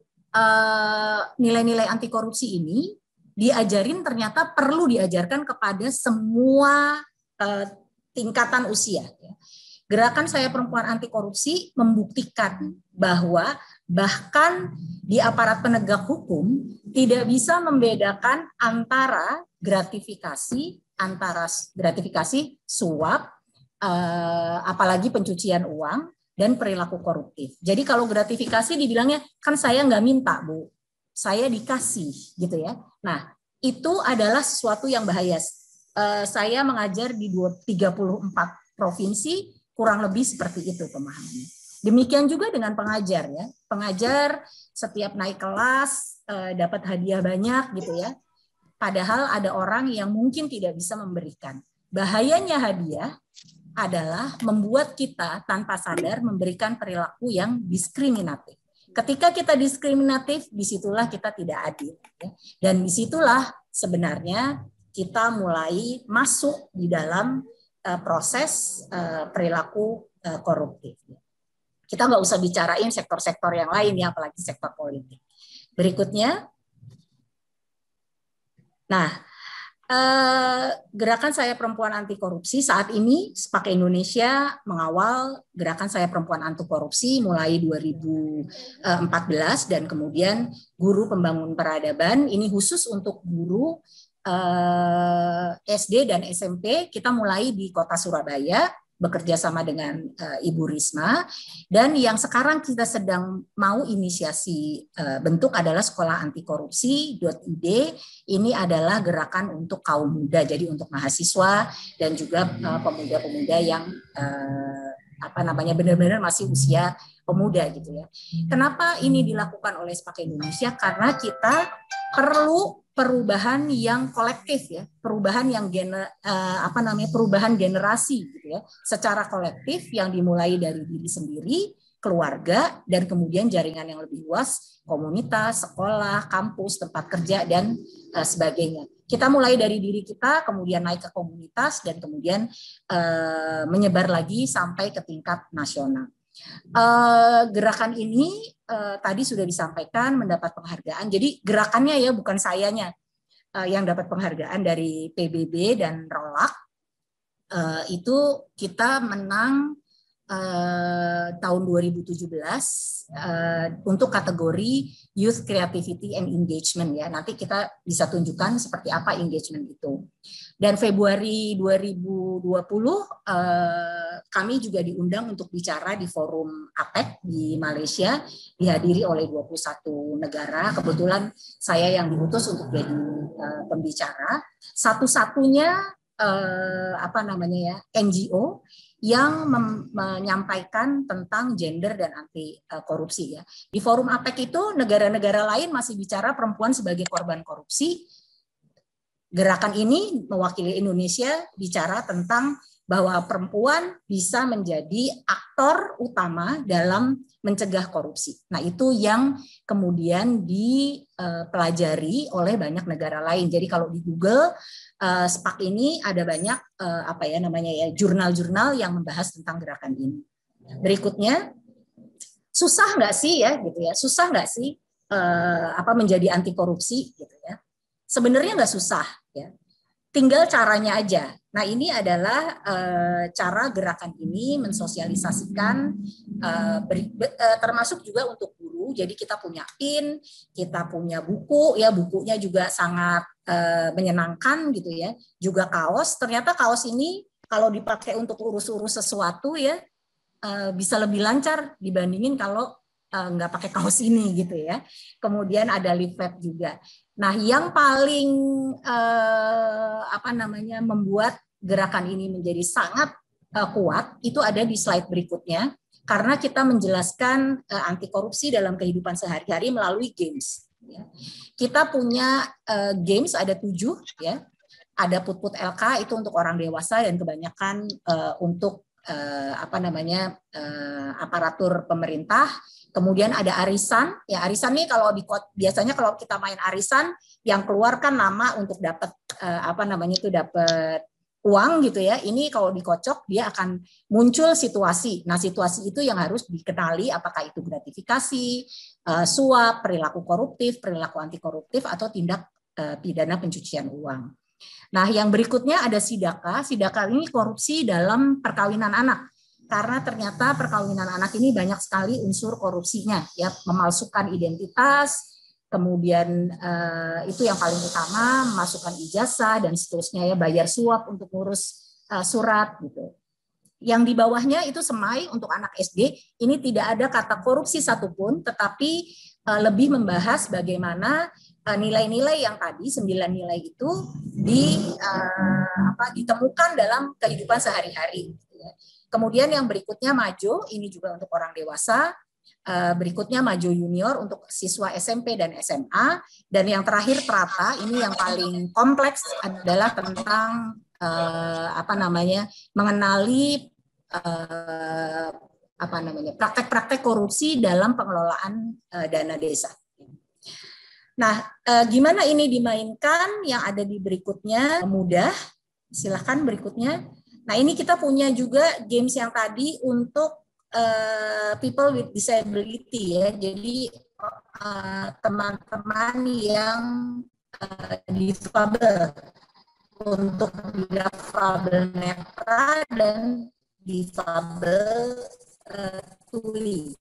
F: nilai-nilai anti korupsi ini diajarin ternyata perlu diajarkan kepada semua tingkatan usia. Gerakan Saya Perempuan Anti Korupsi membuktikan bahwa bahkan di aparat penegak hukum tidak bisa membedakan antara gratifikasi suap, apalagi pencucian uang, dan perilaku koruptif. Jadi kalau gratifikasi dibilangnya, kan saya nggak minta Bu, saya dikasih gitu ya. Nah itu adalah sesuatu yang bahaya. Saya mengajar di 34 provinsi, kurang lebih seperti itu pemahamannya. Demikian juga dengan pengajar ya. Pengajar setiap naik kelas dapat hadiah banyak gitu ya. Padahal ada orang yang mungkin tidak bisa memberikan. Bahayanya hadiah adalah membuat kita tanpa sadar memberikan perilaku yang diskriminatif. Ketika kita diskriminatif, disitulah kita tidak adil. Ya. Dan disitulah sebenarnya kita mulai masuk di dalam proses perilaku koruptif. Kita nggak usah bicarain sektor-sektor yang lain ya, apalagi sektor politik. Berikutnya, nah Gerakan Saya Perempuan Anti Korupsi saat ini SPAK Indonesia mengawal Gerakan Saya Perempuan Anti Korupsi mulai 2014 dan kemudian Guru Pembangun Peradaban, ini khusus untuk guru SD dan SMP. Kita mulai di Kota Surabaya bekerja sama dengan Ibu Risma, dan yang sekarang kita sedang mau inisiasi bentuk adalah sekolahAntikorupsi.id. Ini adalah gerakan untuk kaum muda, jadi untuk mahasiswa dan juga pemuda-pemuda yang benar-benar masih usia pemuda gitu ya. Kenapa ini dilakukan oleh SPAK Indonesia? Karena kita perlu perubahan yang kolektif ya, perubahan yang perubahan generasi gitu ya, secara kolektif yang dimulai dari diri sendiri, keluarga, dan kemudian jaringan yang lebih luas, komunitas, sekolah, kampus, tempat kerja, dan sebagainya. Kita mulai dari diri kita, kemudian naik ke komunitas, dan kemudian menyebar lagi sampai ke tingkat nasional. Gerakan ini tadi sudah disampaikan mendapat penghargaan. Jadi gerakannya ya, bukan sayanya yang dapat penghargaan dari PBB dan Rolak. Itu kita menang tahun 2017 untuk kategori Youth Creativity and Engagement ya. Nanti kita bisa tunjukkan seperti apa engagement itu. Dan Februari 2020 kami juga diundang untuk bicara di forum APEC di Malaysia, dihadiri oleh 21 negara. Kebetulan saya yang diutus untuk jadi pembicara. Satu-satunya NGO yang menyampaikan tentang gender dan anti korupsi ya. Di forum APEC itu negara-negara lain masih bicara perempuan sebagai korban korupsi. Gerakan ini mewakili Indonesia bicara tentang bahwa perempuan bisa menjadi aktor utama dalam mencegah korupsi. Nah, itu yang kemudian dipelajari oleh banyak negara lain. Jadi kalau di Google SPAC ini ada banyak jurnal-jurnal yang membahas tentang gerakan ini. Berikutnya, susah nggak sih ya gitu ya? Susah nggak sih menjadi anti korupsi gitu ya? Sebenarnya nggak susah ya. Tinggal caranya aja. Nah, ini adalah cara gerakan ini mensosialisasikan, termasuk juga untuk guru. Jadi kita punya pin, kita punya buku, ya bukunya juga sangat menyenangkan gitu ya. Juga kaos. Ternyata kaos ini kalau dipakai untuk urus-urus sesuatu ya bisa lebih lancar dibandingin kalau nggak pakai kaos ini gitu ya. Kemudian ada leaflet juga. Nah, yang paling membuat gerakan ini menjadi sangat kuat itu ada di slide berikutnya, karena kita menjelaskan anti korupsi dalam kehidupan sehari-hari melalui games. Ya. Kita punya games ada 7 ya. Ada put-put LK itu untuk orang dewasa dan kebanyakan untuk aparatur pemerintah. Kemudian ada arisan. Ya, arisan nih biasanya kalau kita main arisan yang keluarkan nama untuk dapat dapat uang gitu ya. Ini kalau dikocok dia akan muncul situasi. Nah, situasi itu yang harus dikenali apakah itu gratifikasi, suap, perilaku koruptif, perilaku anti koruptif atau tindak pidana pencucian uang. Nah, yang berikutnya ada sidaka. Sidaka ini korupsi dalam perkawinan anak. Karena ternyata perkawinan anak ini banyak sekali unsur korupsinya, ya, memalsukan identitas, kemudian itu yang paling utama, memasukkan ijazah dan seterusnya ya, bayar suap untuk ngurus surat gitu. Yang di bawahnya itu semai untuk anak SD, ini tidak ada kata korupsi satupun, tetapi lebih membahas bagaimana nilai-nilai yang tadi 9 nilai itu ditemukan dalam kehidupan sehari-hari. Kemudian yang berikutnya Majo, ini juga untuk orang dewasa. Berikutnya Majo Junior untuk siswa SMP dan SMA. Dan yang terakhir Trata, ini yang paling kompleks adalah tentang mengenali praktek-praktek korupsi dalam pengelolaan dana desa. Nah, gimana ini dimainkan? Yang ada di berikutnya mudah. Silahkan berikutnya. Nah, ini kita punya juga games yang tadi untuk people with disability ya. Jadi teman-teman yang difabel, untuk difabel netra dan difabel tuli.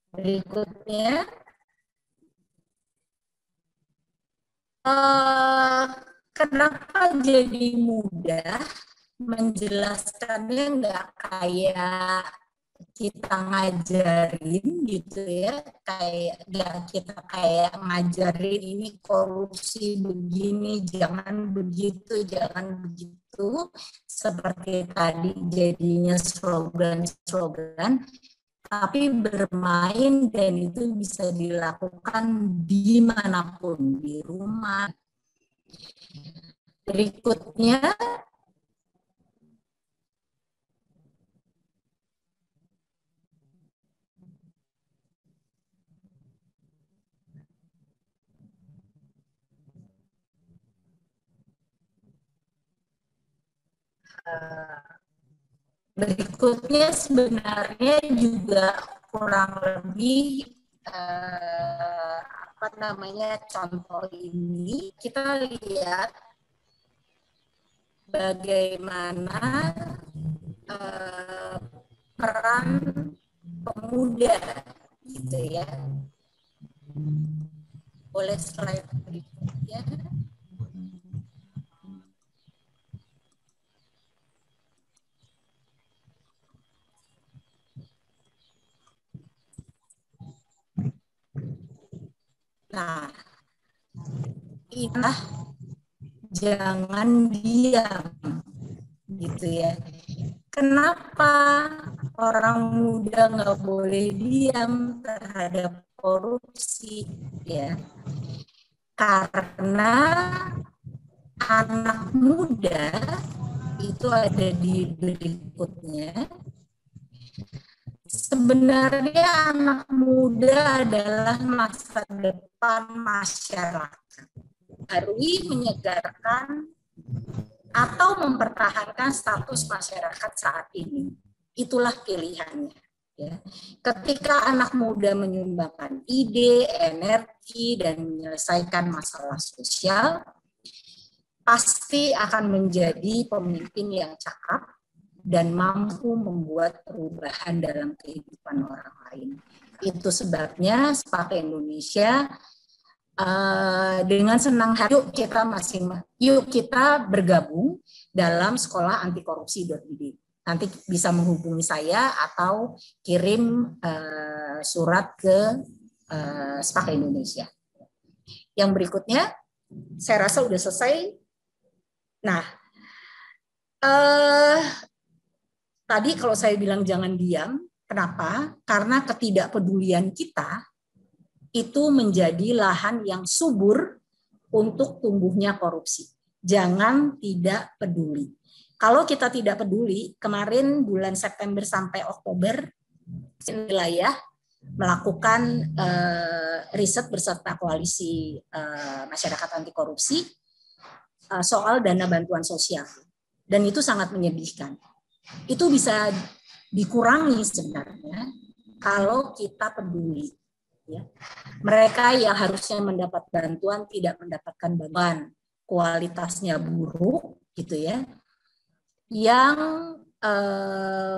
F: Berikutnya kenapa jadi mudah menjelaskannya, nggak kayak kita ngajarin gitu ya, kita kayak ngajarin ini korupsi begini, jangan begitu seperti tadi jadinya slogan, tapi bermain dan itu bisa dilakukan dimanapun, di rumah. Berikutnya sebenarnya juga kurang lebih contoh ini kita lihat bagaimana peran pemuda gitu ya. Boleh slide berikutnya. Nah, inilah jangan diam gitu ya. Kenapa orang muda nggak boleh diam terhadap korupsi? Ya, karena anak muda itu ada di berikutnya. Sebenarnya anak muda adalah masa depan masyarakat. Harus menyegarkan atau mempertahankan status masyarakat saat ini. Itulah pilihannya. Ya. Ketika anak muda menyumbangkan ide, energi, dan menyelesaikan masalah sosial, pasti akan menjadi pemimpin yang cakap dan mampu membuat perubahan dalam kehidupan orang lain. Itu sebabnya Sepakat Indonesia dengan senang hati yuk kita bergabung dalam sekolah anti korupsi.id. Nanti bisa menghubungi saya atau kirim surat ke Sepakat Indonesia. Yang berikutnya, saya rasa udah selesai. Nah, tadi kalau saya bilang jangan diam, kenapa? Karena ketidakpedulian kita itu menjadi lahan yang subur untuk tumbuhnya korupsi. Jangan tidak peduli. Kalau kita tidak peduli, kemarin bulan September sampai Oktober, wilayah melakukan riset beserta koalisi masyarakat anti korupsi soal dana bantuan sosial. Dan itu sangat menyedihkan. Itu bisa dikurangi sebenarnya kalau kita peduli. Ya. Mereka yang harusnya mendapat bantuan tidak mendapatkan bantuan, kualitasnya buruk, gitu ya. Yang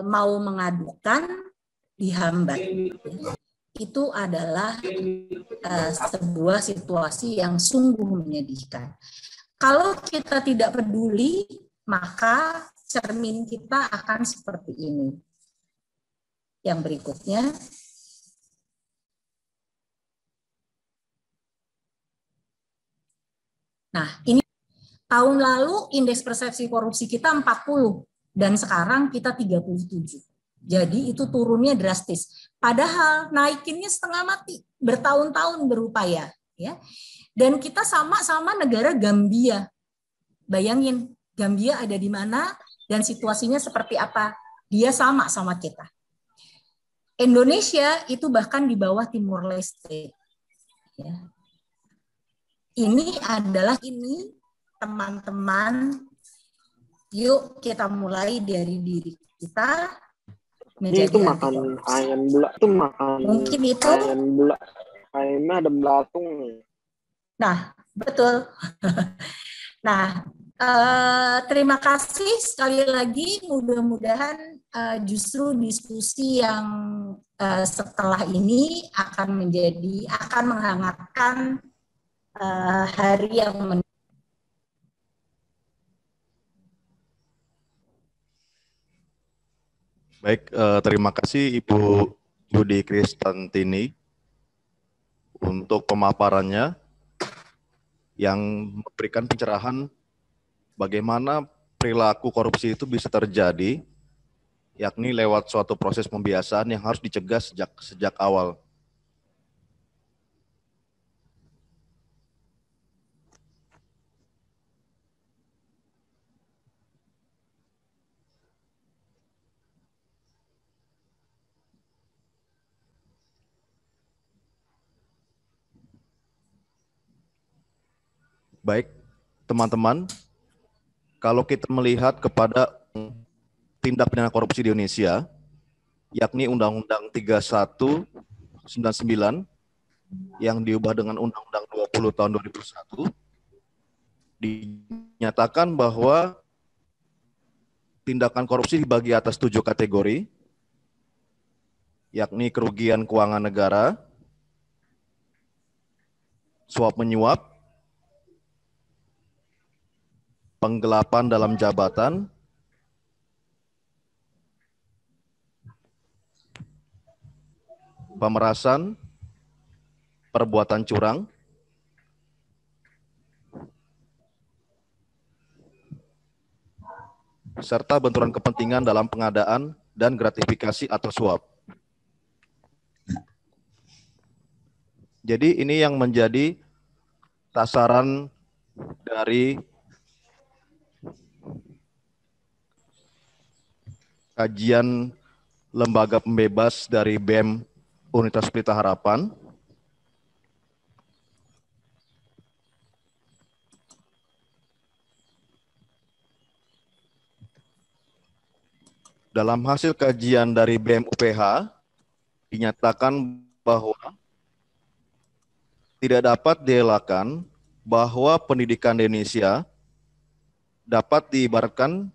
F: mau mengadukan dihambat. Itu adalah sebuah situasi yang sungguh menyedihkan. Kalau kita tidak peduli, maka cermin kita akan seperti ini. Yang berikutnya. Nah, ini tahun lalu indeks persepsi korupsi kita 40 dan sekarang kita 37. Jadi itu turunnya drastis. Padahal naikinnya setengah mati, bertahun-tahun berupaya, ya. Dan kita sama-sama negara Gambia. Bayangin, Gambia ada di mana dan situasinya seperti apa? Dia sama kita. Indonesia itu bahkan di bawah Timur Leste. Ya. Ini adalah teman-teman, yuk kita mulai dari diri kita menjadi
G: itu makan ayam bula itu makan
F: mungkin itu
G: ayam bula ayamnya ada belatung.
F: Nah, betul. Nah, terima kasih sekali lagi. Mudah-mudahan justru diskusi yang setelah ini akan menghangatkan hari yang
D: Baik, terima kasih Ibu Yudi Kristantini untuk pemaparannya yang memberikan pencerahan bagaimana perilaku korupsi itu bisa terjadi, yakni lewat suatu proses pembiasaan yang harus dicegah sejak awal. Baik, teman-teman, kalau kita melihat kepada tindak pidana korupsi di Indonesia, yakni Undang-Undang 3199 yang diubah dengan Undang-Undang 20 tahun 2001, dinyatakan bahwa tindakan korupsi dibagi atas 7 kategori, yakni kerugian keuangan negara, suap menyuap, penggelapan dalam jabatan, pemerasan, perbuatan curang, serta benturan kepentingan dalam pengadaan dan gratifikasi atau suap. Jadi ini yang menjadi sasaran dari kajian lembaga pembebas dari BEM Universitas Pelita Harapan. Dalam hasil kajian dari BEM UPH, dinyatakan bahwa tidak dapat dielakkan bahwa pendidikan di Indonesia dapat diibaratkan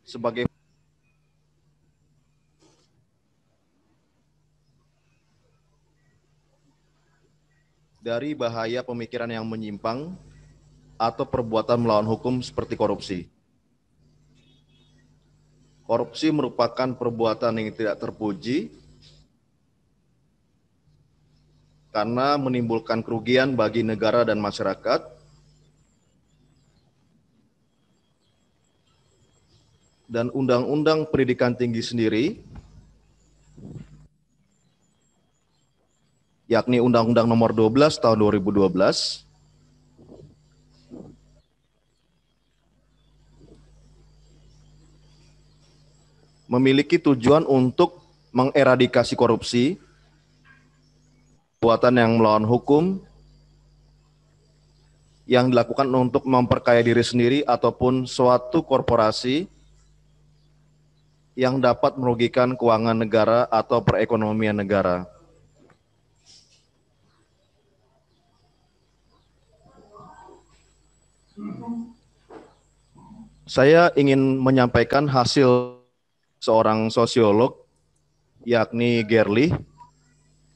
D: sebagai dari bahaya pemikiran yang menyimpang atau perbuatan melawan hukum seperti korupsi. Korupsi merupakan perbuatan yang tidak terpuji karena menimbulkan kerugian bagi negara dan masyarakat, dan Undang-Undang Pendidikan Tinggi sendiri, yakni Undang-Undang Nomor 12 Tahun 2012, memiliki tujuan untuk mengeradikasi korupsi, perbuatan yang melawan hukum, yang dilakukan untuk memperkaya diri sendiri ataupun suatu korporasi yang dapat merugikan keuangan negara atau perekonomian negara. Saya ingin menyampaikan hasil seorang sosiolog, yakni Gerlich,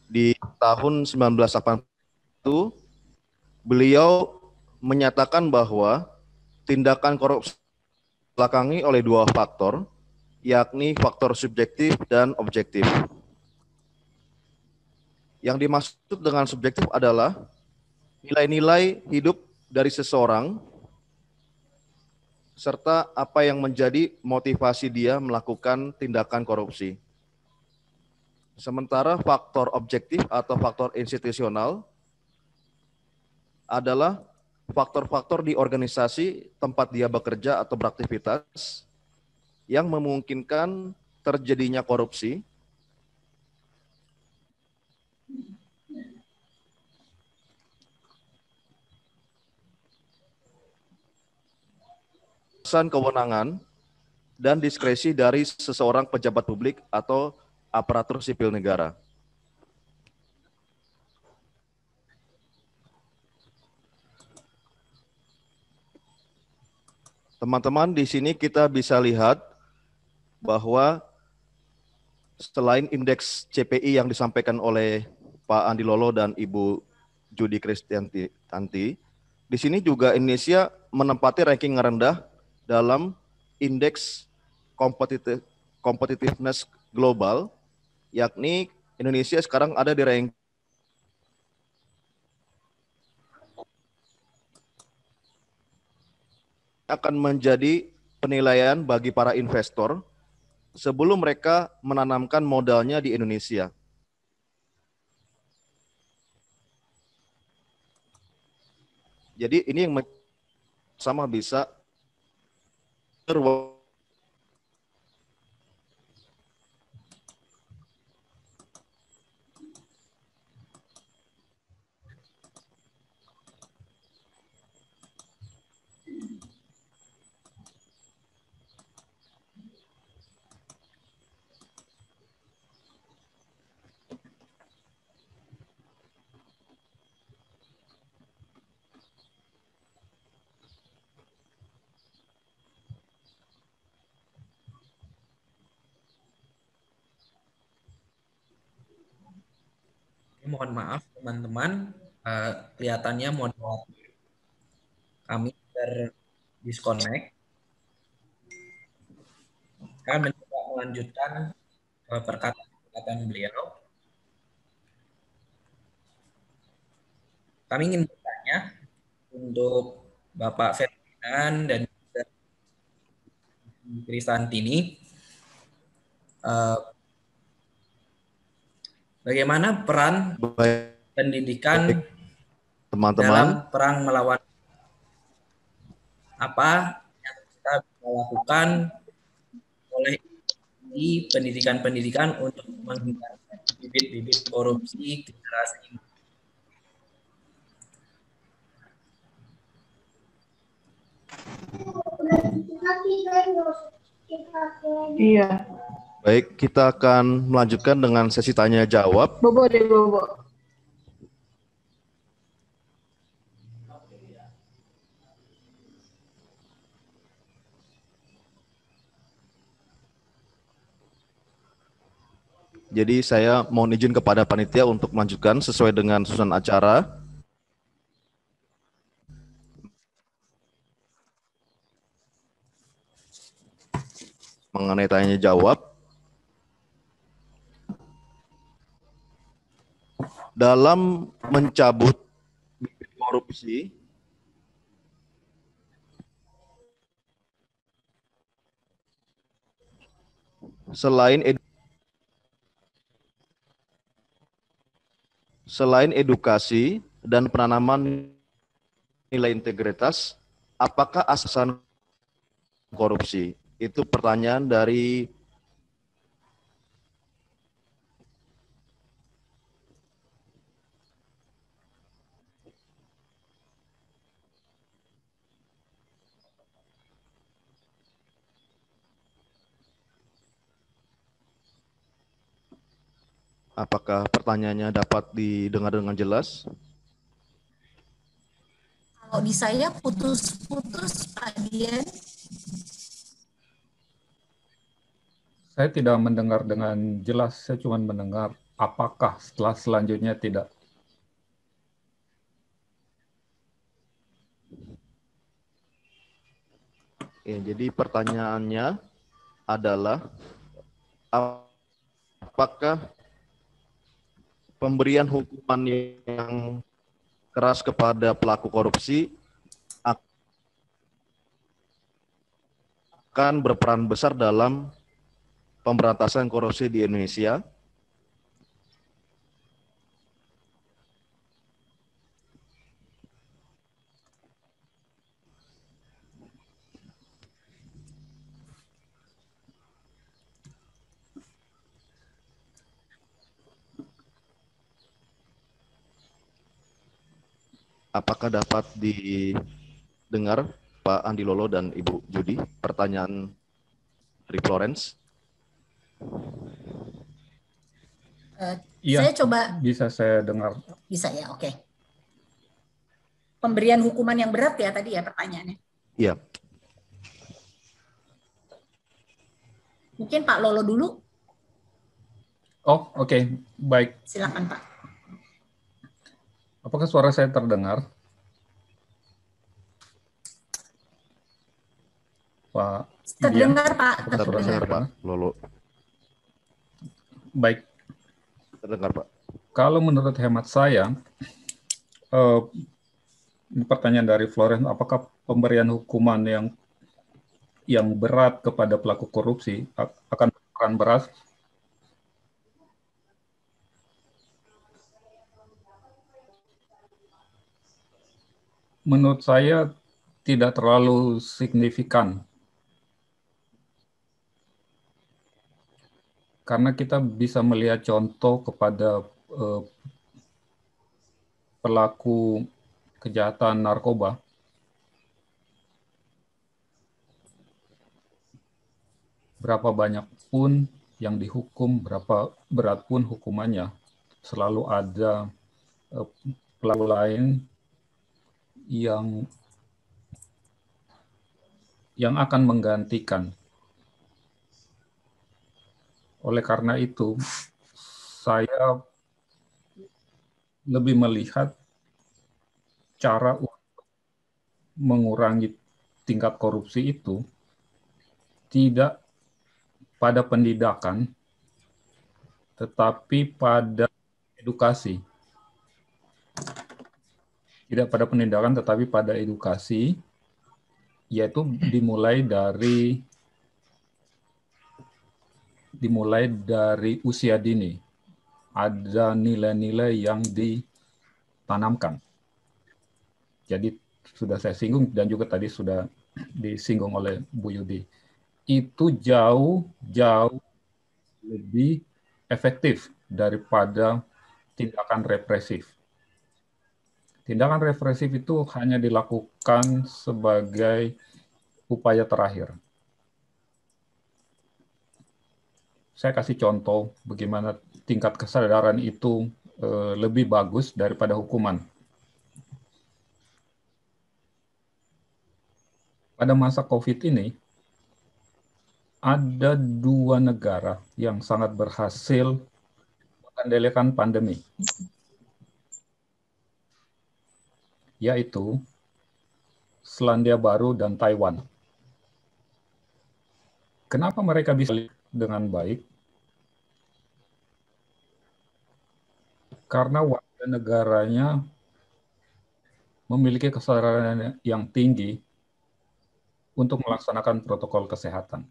D: di tahun 1981, beliau menyatakan bahwa tindakan korupsi dibelakangi oleh dua faktor, yakni faktor subjektif dan objektif. Yang dimaksud dengan subjektif adalah nilai-nilai hidup dari seseorang serta apa yang menjadi motivasi dia melakukan tindakan korupsi. Sementara faktor objektif atau faktor institusional adalah faktor-faktor di organisasi tempat dia bekerja atau beraktivitas yang memungkinkan terjadinya korupsi, kewenangan dan diskresi dari seseorang pejabat publik atau aparatur sipil negara. Teman-teman, di sini kita bisa lihat bahwa selain indeks CPI yang disampaikan oleh Pak Andi Lolo dan Ibu Judi Kristianti, di sini juga Indonesia menempati ranking rendah dalam indeks competitiveness global, yakni Indonesia sekarang ada di ranking akan menjadi penilaian bagi para investor sebelum mereka menanamkan modalnya di Indonesia. Jadi ini yang sama bisa
A: Mohon maaf teman-teman, kelihatannya moderator kami terdisconnect. Saya mencoba melanjutkan perkataan beliau. Kami ingin bertanya, untuk Bapak Ferdinand dan Krisantini. Bagaimana peran pendidikan
D: teman-teman
A: dalam perang melawan, apa yang kita bisa lakukan oleh pendidikan-pendidikan untuk menghindari bibit-bibit korupsi generasi.
C: Iya.
D: Baik, kita akan melanjutkan dengan sesi tanya jawab.
C: Bobo deh, Bobo.
D: Jadi saya mohon izin kepada panitia untuk melanjutkan sesuai dengan susunan acara. Mengenai tanya jawab, dalam mencabut korupsi, selain edukasi dan penanaman nilai integritas, apakah asasan korupsi? Itu pertanyaan dari apakah pertanyaannya dapat didengar dengan jelas?
F: Kalau di saya putus-putus, Pak Dian.
E: Saya tidak mendengar dengan jelas, saya cuma mendengar apakah selanjutnya tidak.
D: Ya, jadi pertanyaannya adalah apakah pemberian hukuman yang keras kepada pelaku korupsi akan berperan besar dalam pemberantasan korupsi di Indonesia? Apakah dapat didengar Pak Andi Lolo dan Ibu Judi pertanyaan dari Florence?
E: Iya,
F: Saya coba.
E: Bisa saya dengar.
F: Bisa ya, oke. Pemberian hukuman yang berat ya tadi ya pertanyaannya.
D: Iya.
F: Mungkin Pak Lolo dulu.
E: Oh, oke. Baik.
F: Silakan Pak.
E: Apakah suara saya terdengar? Pak
F: Terdengar Pak.
D: Terdengar Pak Lolo.
E: Baik.
D: Terdengar Pak.
E: Kalau menurut hemat saya, ini pertanyaan dari Florence, apakah pemberian hukuman yang berat kepada pelaku korupsi akan berperan berat? Menurut saya tidak terlalu signifikan. Karena kita bisa melihat contoh kepada pelaku kejahatan narkoba. Berapa banyak pun yang dihukum, berapa berat pun hukumannya, selalu ada pelaku lain yang akan menggantikan. Oleh karena itu, saya lebih melihat cara untuk mengurangi tingkat korupsi itu tidak pada pendidikan, tetapi pada edukasi. Tidak pada penindakan tetapi pada edukasi, yaitu dimulai dari usia dini. Ada nilai-nilai yang ditanamkan. Jadi sudah saya singgung dan juga tadi sudah disinggung oleh Bu Yudi. Itu jauh lebih efektif daripada tindakan represif. Tindakan represif itu hanya dilakukan sebagai upaya terakhir. Saya kasih contoh bagaimana tingkat kesadaran itu lebih bagus daripada hukuman. Pada masa COVID ini, ada 2 negara yang sangat berhasil mengendalikan pandemi, yaitu Selandia Baru dan Taiwan. Kenapa mereka bisa dengan baik? Karena warga negaranya memiliki kesadaran yang tinggi untuk melaksanakan protokol kesehatan.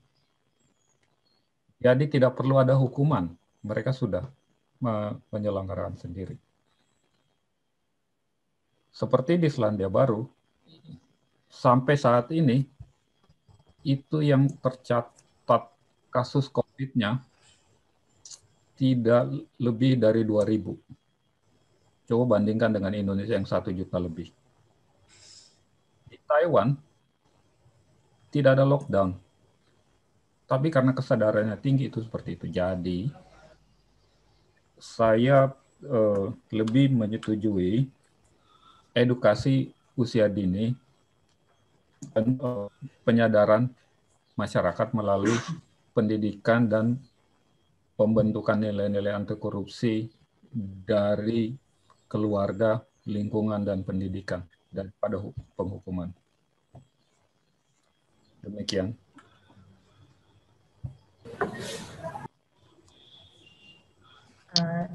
E: Jadi tidak perlu ada hukuman, mereka sudah menyelenggarakan sendiri. Seperti di Selandia Baru, sampai saat ini, itu yang tercatat kasus COVID-nya tidak lebih dari 2.000. Coba bandingkan dengan Indonesia yang 1 juta lebih. Di Taiwan, tidak ada lockdown. Tapi karena kesadarannya tinggi itu seperti itu. Jadi, saya lebih menyetujui edukasi usia dini dan penyadaran masyarakat melalui pendidikan dan pembentukan nilai-nilai anti korupsi dari keluarga, lingkungan, dan pendidikan daripada penghukuman. Demikian.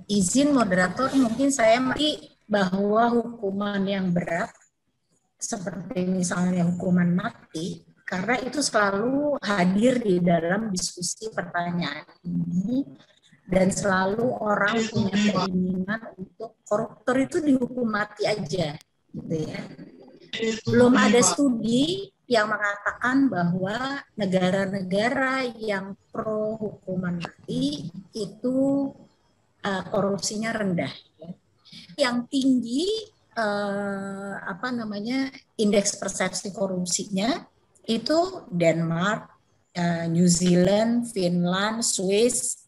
F: Izin moderator, mungkin saya bahwa hukuman yang berat seperti misalnya hukuman mati, karena itu selalu hadir di dalam diskusi pertanyaan ini dan selalu orang punya keinginan untuk koruptor itu dihukum mati aja, gitu ya. Belum ada studi yang mengatakan bahwa negara-negara yang pro hukuman mati itu korupsinya rendah. Yang tinggi indeks persepsi korupsinya itu Denmark, New Zealand, Finland, Swiss,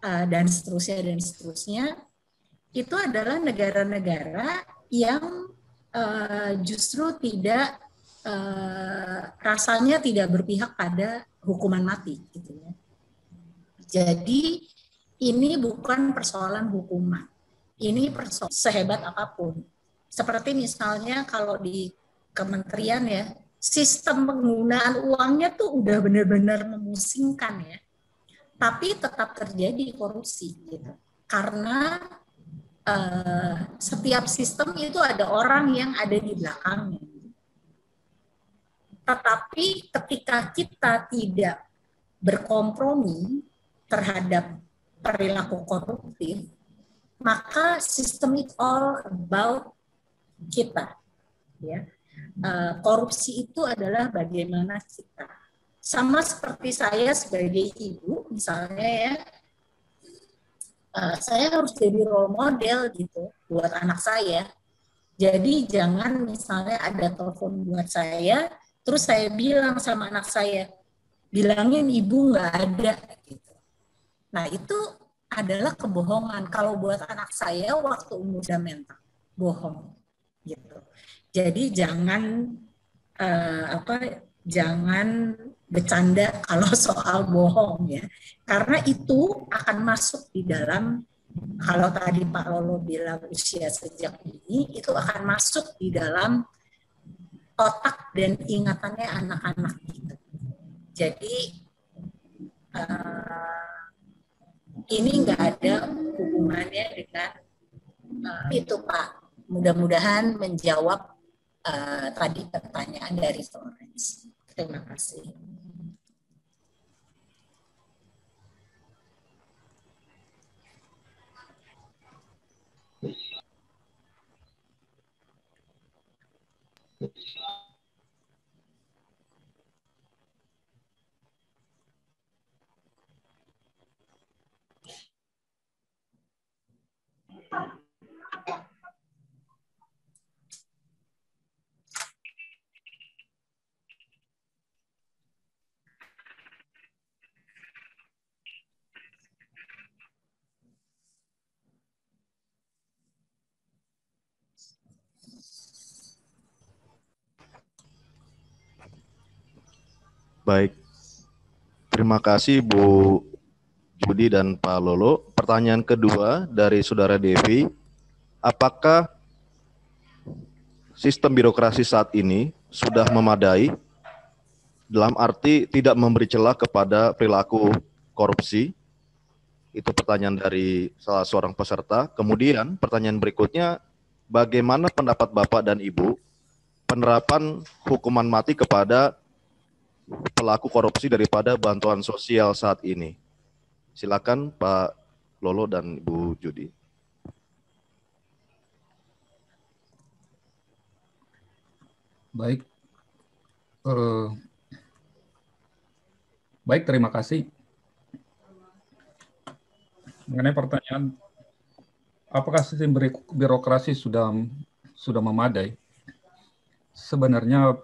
F: dan seterusnya. Itu adalah negara-negara yang justru tidak rasanya tidak berpihak pada hukuman mati, gitu ya. Jadi ini bukan persoalan hukuman, ini persoalan sehebat apapun. Seperti misalnya kalau di kementerian ya, sistem penggunaan uangnya tuh udah benar-benar memusingkan ya, tapi tetap terjadi korupsi gitu. Karena setiap sistem itu ada orang yang ada di belakangnya. Tetapi ketika kita tidak berkompromi terhadap perilaku koruptif, maka sistem it all about kita. Ya. Korupsi itu adalah bagaimana kita. Sama seperti saya sebagai ibu, misalnya ya, saya harus jadi role model gitu buat anak saya. Jadi jangan misalnya ada telepon buat saya, terus saya bilang sama anak saya, bilangin ibu nggak ada. Gitu. Nah itu adalah kebohongan. Kalau buat anak saya waktu umur fundamental, bohong. Gitu. Jadi jangan jangan bercanda kalau soal bohong ya, karena itu akan masuk di dalam, kalau tadi Pak Lolo bilang usia sejak dini, itu akan masuk di dalam otak dan ingatannya anak-anak gitu. Jadi ini nggak ada hubungannya dengan itu Pak mudah-mudahan menjawab tadi pertanyaan dari Florence. Terima kasih.
D: Baik, terima kasih Bu Judi dan Pak Lolo. Pertanyaan kedua dari Saudara Devi, apakah sistem birokrasi saat ini sudah memadai dalam arti tidak memberi celah kepada perilaku korupsi? Itu pertanyaan dari salah seorang peserta. Kemudian pertanyaan berikutnya, bagaimana pendapat Bapak dan Ibu penerapan hukuman mati kepada pelaku korupsi daripada bantuan sosial saat ini? Silakan Pak Lolo dan Bu Judi.
E: Baik, baik, terima kasih. Mengenai pertanyaan, apakah sistem birokrasi sudah memadai? Sebenarnya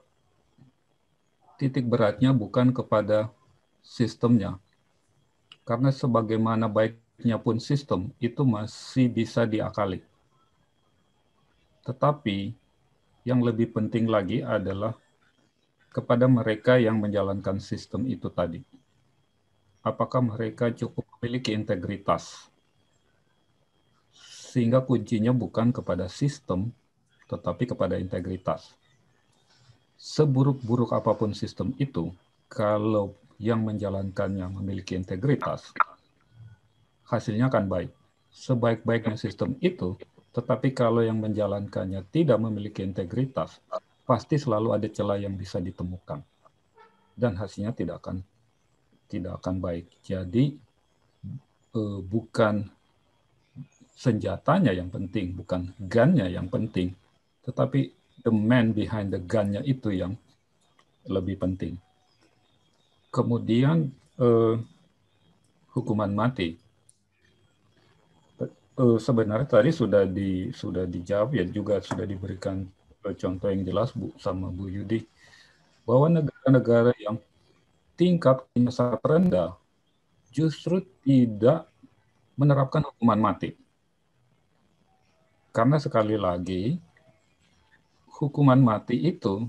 E: titik beratnya bukan kepada sistemnya, karena sebagaimana baiknya pun sistem itu masih bisa diakali. Tetapi yang lebih penting lagi adalah kepada mereka yang menjalankan sistem itu tadi. Apakah mereka cukup memiliki integritas? Sehingga kuncinya bukan kepada sistem, tetapi kepada integritas. Seburuk-buruk apapun sistem itu, kalau yang menjalankannya memiliki integritas, hasilnya akan baik. Sebaik-baiknya sistem itu, tetapi kalau yang menjalankannya tidak memiliki integritas, pasti selalu ada celah yang bisa ditemukan. Dan hasilnya tidak akan baik. Jadi, bukan senjatanya yang penting, bukan gunnya yang penting, tetapi the man behind the gun-nya itu yang lebih penting. Kemudian hukuman mati. Sebenarnya tadi sudah dijawab ya, juga sudah diberikan contoh yang jelas Bu sama Bu Yudi, bahwa negara-negara yang tingkat sangat rendah justru tidak menerapkan hukuman mati. Karena sekali lagi hukuman mati itu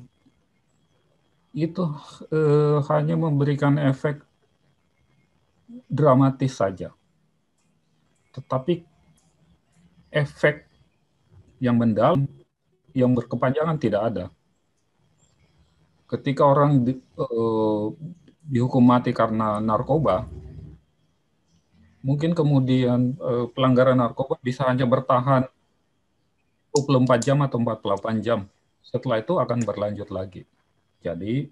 E: hanya memberikan efek dramatis saja. Tetapi efek yang mendalam, yang berkepanjangan tidak ada. Ketika orang dihukum mati karena narkoba, mungkin kemudian pelanggaran narkoba bisa hanya bertahan 24 jam atau 48 jam. Setelah itu akan berlanjut lagi. Jadi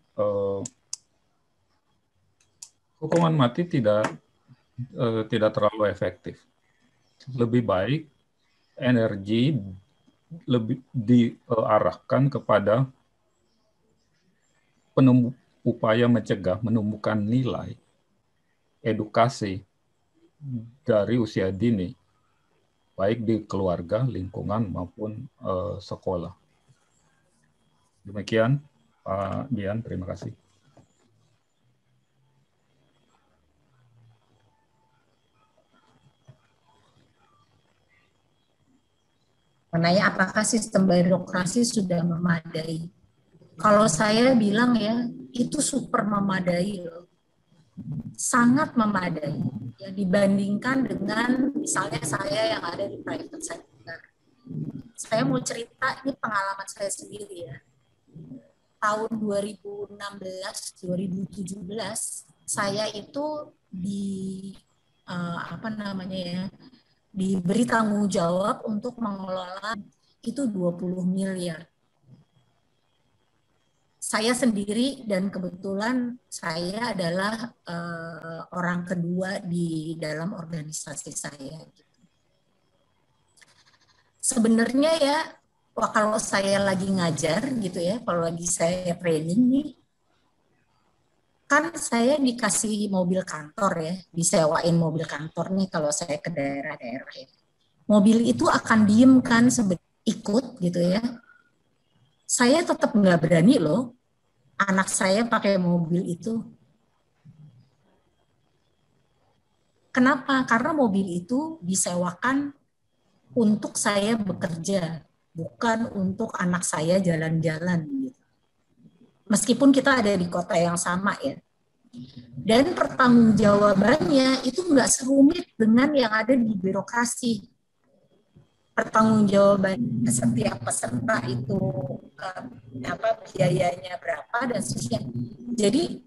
E: hukuman mati tidak terlalu efektif. Lebih baik energi lebih diarahkan kepada upaya mencegah, menumbuhkan nilai edukasi dari usia dini, baik di keluarga, lingkungan maupun sekolah. Demikian, Pak Dian, terima kasih.
F: Mengenai apakah sistem birokrasi sudah memadai? Kalau saya bilang ya, itu super memadai loh. Sangat memadai. Ya, dibandingkan dengan misalnya saya yang ada di private sector. Saya mau cerita, ini pengalaman saya sendiri ya. Tahun 2016-2017 saya itu diberi tanggung jawab untuk mengelola itu 20 miliar. Saya sendiri dan kebetulan saya adalah orang kedua di dalam organisasi saya. Sebenarnya ya, kalau saya lagi ngajar gitu ya, kalau lagi saya training nih, kan saya dikasih mobil kantor ya, disewain mobil kantor nih kalau saya ke daerah-daerah ya. Mobil itu akan diem kan ikut gitu ya. Saya tetap nggak berani loh anak saya pakai mobil itu. Kenapa? Karena mobil itu disewakan untuk saya bekerja, bukan untuk anak saya jalan-jalan. Gitu. Meskipun kita ada di kota yang sama ya. Dan pertanggungjawabannya itu nggak serumit dengan yang ada di birokrasi. Pertanggungjawaban setiap peserta itu biayanya berapa dan seterusnya. Jadi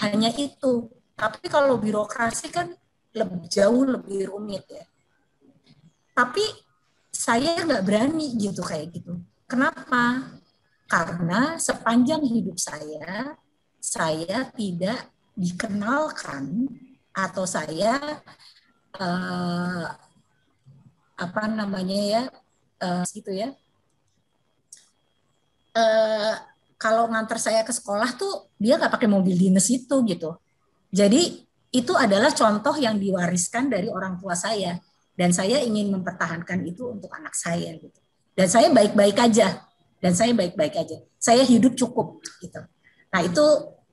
F: hanya itu. Tapi kalau birokrasi kan jauh lebih rumit ya. Tapi saya nggak berani gitu kayak gitu. Kenapa? Karena sepanjang hidup saya tidak dikenalkan atau saya gitu ya. Kalau nganter saya ke sekolah tuh dia nggak pakai mobil dinas itu gitu. Jadi itu adalah contoh yang diwariskan dari orang tua saya dan saya ingin mempertahankan itu untuk anak saya gitu. Dan saya baik-baik aja. Saya hidup cukup gitu. Nah itu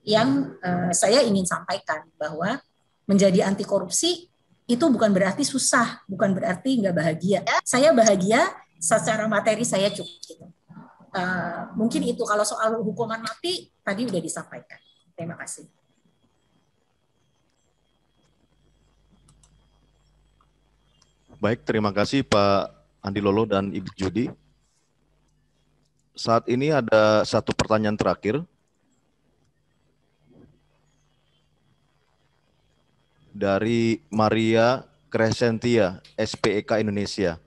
F: yang saya ingin sampaikan bahwa menjadi anti korupsi itu bukan berarti susah, bukan berarti nggak bahagia. Saya bahagia secara materi saya cukup. Gitu. Mungkin itu kalau soal hukuman mati tadi udah disampaikan. Terima kasih.
D: Baik, terima kasih Pak Andi Lolo dan Ibu Judi. Saat ini ada satu pertanyaan terakhir. Dari Maria Crescentia, SPEK Indonesia.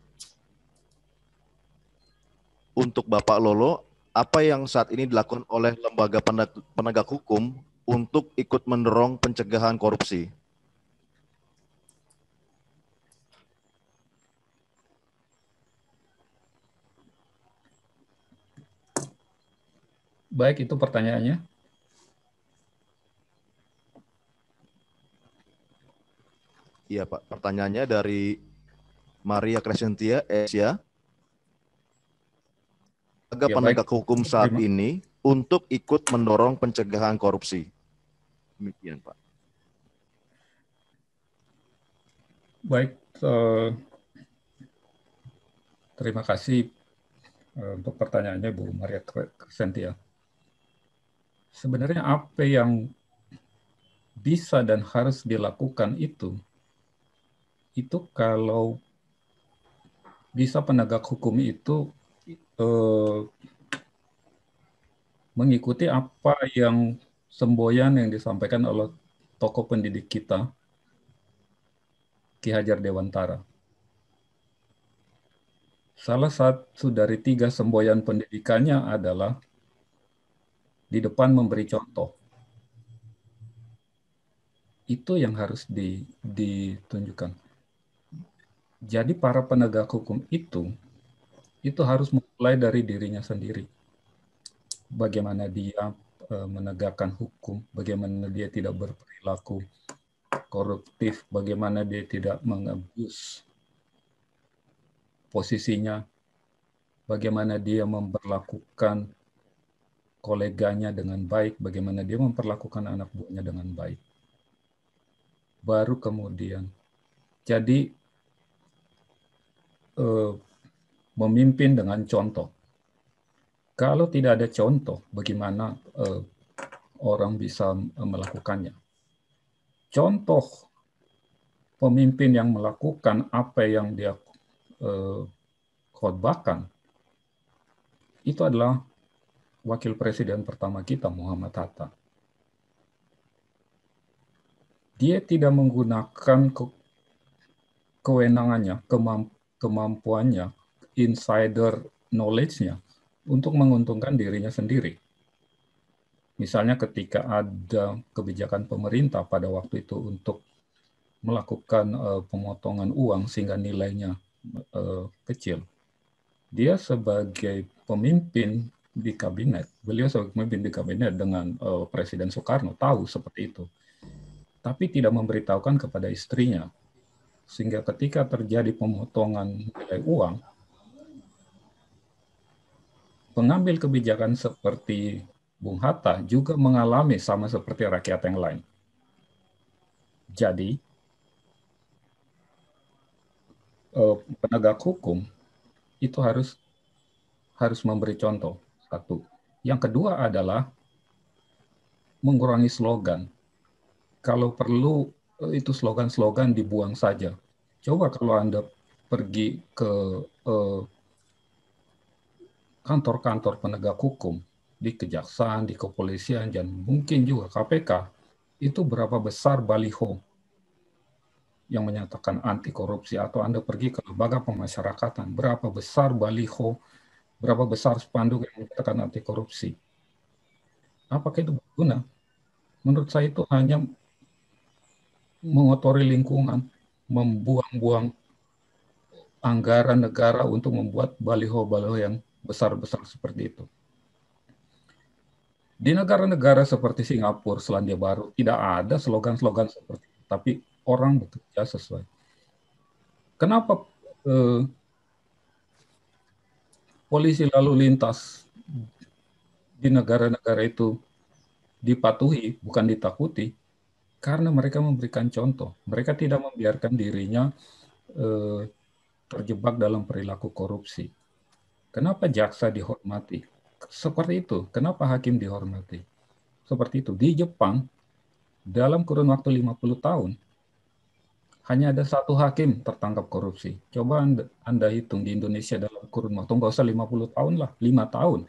D: Untuk Bapak Lolo, apa yang saat ini dilakukan oleh lembaga penegak hukum untuk ikut mendorong pencegahan korupsi?
E: Baik, itu pertanyaannya.
D: Iya Pak, pertanyaannya dari Maria Crescentia, Asia. Lembaga penegak hukum saat ini untuk ikut mendorong pencegahan korupsi. Demikian Pak.
E: Baik, terima kasih untuk pertanyaannya Bu Maria Crescentia. Sebenarnya apa yang bisa dan harus dilakukan itu kalau bisa penegak hukum itu mengikuti apa yang semboyan yang disampaikan oleh tokoh pendidik kita, Ki Hajar Dewantara. Salah satu dari 3 semboyan pendidikannya adalah di depan memberi contoh. Itu yang harus ditunjukkan. Jadi para penegak hukum itu harus mulai dari dirinya sendiri. Bagaimana dia menegakkan hukum, bagaimana dia tidak berperilaku koruptif, bagaimana dia tidak mengabuse posisinya, bagaimana dia memperlakukan koleganya dengan baik, bagaimana dia memperlakukan anak buahnya dengan baik. Baru kemudian, jadi memimpin dengan contoh. Kalau tidak ada contoh, bagaimana orang bisa melakukannya? Contoh pemimpin yang melakukan apa yang dia khotbahkan, itu adalah Wakil Presiden pertama kita, Muhammad Hatta. Dia tidak menggunakan kewenangannya, kemampuannya, insider knowledge-nya untuk menguntungkan dirinya sendiri. Misalnya ketika ada kebijakan pemerintah pada waktu itu untuk melakukan pemotongan uang sehingga nilainya kecil. Dia sebagai pemimpin di kabinet, beliau sebagai pemimpin di kabinet dengan Presiden Soekarno tahu seperti itu. Tapi tidak memberitahukan kepada istrinya. Sehingga ketika terjadi pemotongan nilai uang, pengambil kebijakan seperti Bung Hatta juga mengalami sama seperti rakyat yang lain. Jadi, penegak hukum itu harus memberi contoh. Satu. Yang kedua adalah mengurangi slogan. Kalau perlu itu slogan-slogan dibuang saja. Coba kalau Anda pergi ke kantor-kantor penegak hukum, di kejaksaan, di kepolisian, dan mungkin juga KPK, itu berapa besar baliho yang menyatakan anti korupsi, atau Anda pergi ke lembaga pemasyarakatan, berapa besar baliho, berapa besar spanduk yang menyatakan anti korupsi. Apakah itu berguna? Menurut saya itu hanya mengotori lingkungan, membuang-buang anggaran negara untuk membuat baliho-baliho yang besar-besar seperti itu. Di negara-negara seperti Singapura, Selandia Baru, tidak ada slogan-slogan seperti itu, tapi orang bekerja sesuai. Kenapa polisi lalu lintas di negara-negara itu dipatuhi, bukan ditakuti? Karena mereka memberikan contoh. Mereka tidak membiarkan dirinya terjebak dalam perilaku korupsi. Kenapa jaksa dihormati? Seperti itu. Kenapa hakim dihormati? Seperti itu. Di Jepang, dalam kurun waktu 50 tahun, hanya ada 1 hakim tertangkap korupsi. Coba Anda hitung di Indonesia dalam kurun waktu, nggak usah 50 tahun lah, 5 tahun.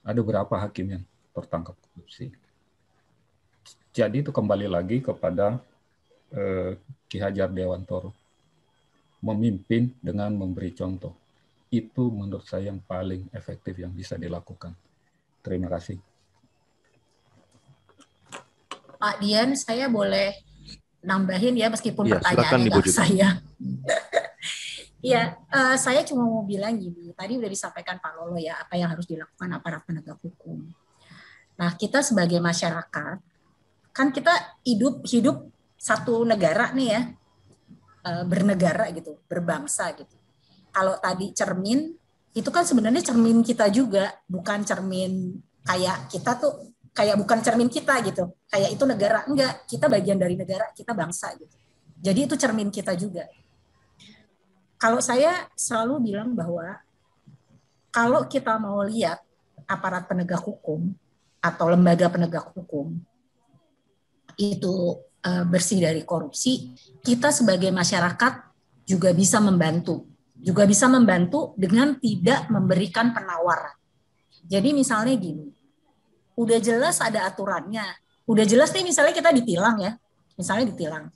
E: Ada berapa hakim yang tertangkap korupsi? Jadi itu kembali lagi kepada Ki Hajar Dewantoro. Memimpin dengan memberi contoh. Itu menurut saya yang paling efektif yang bisa dilakukan. Terima kasih.
F: Pak Dian, saya boleh nambahin ya, meskipun
D: Ya,
F: pertanyaannya
D: Ibu
F: nggak saya. Ya, saya cuma mau bilang gini, tadi udah disampaikan Pak Lolo ya, apa yang harus dilakukan aparat penegak hukum. Nah, kita sebagai masyarakat, kan kita hidup satu negara nih ya, bernegara gitu, berbangsa gitu. Kalau tadi cermin, itu kan sebenarnya cermin kita juga, bukan cermin kayak kita tuh, kayak bukan cermin kita gitu, kayak itu negara, enggak, kita bagian dari negara, kita bangsa gitu. Jadi itu cermin kita juga. Kalau saya selalu bilang bahwa kalau kita mau lihat aparat penegak hukum atau lembaga penegak hukum itu bersih dari korupsi, kita sebagai masyarakat juga bisa membantu. Juga bisa membantu dengan tidak memberikan penawaran. Jadi misalnya gini, udah jelas ada aturannya, udah jelas nih misalnya kita ditilang ya, misalnya ditilang.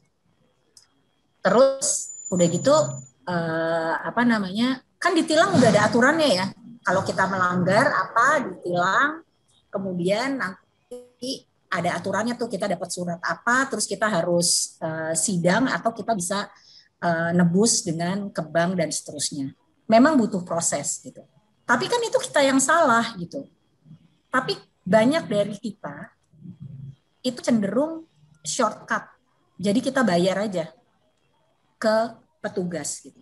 F: Terus udah gitu, kan ditilang udah ada aturannya ya. Kalau kita melanggar apa, ditilang, kemudian nanti ada aturannya tuh, kita dapat surat apa, terus kita harus sidang atau kita bisa nebus dengan ke bank dan seterusnya. Memang butuh proses gitu. Tapi kan itu kita yang salah gitu. Tapi banyak dari kita itu cenderung shortcut. Jadi kita bayar aja ke petugas gitu.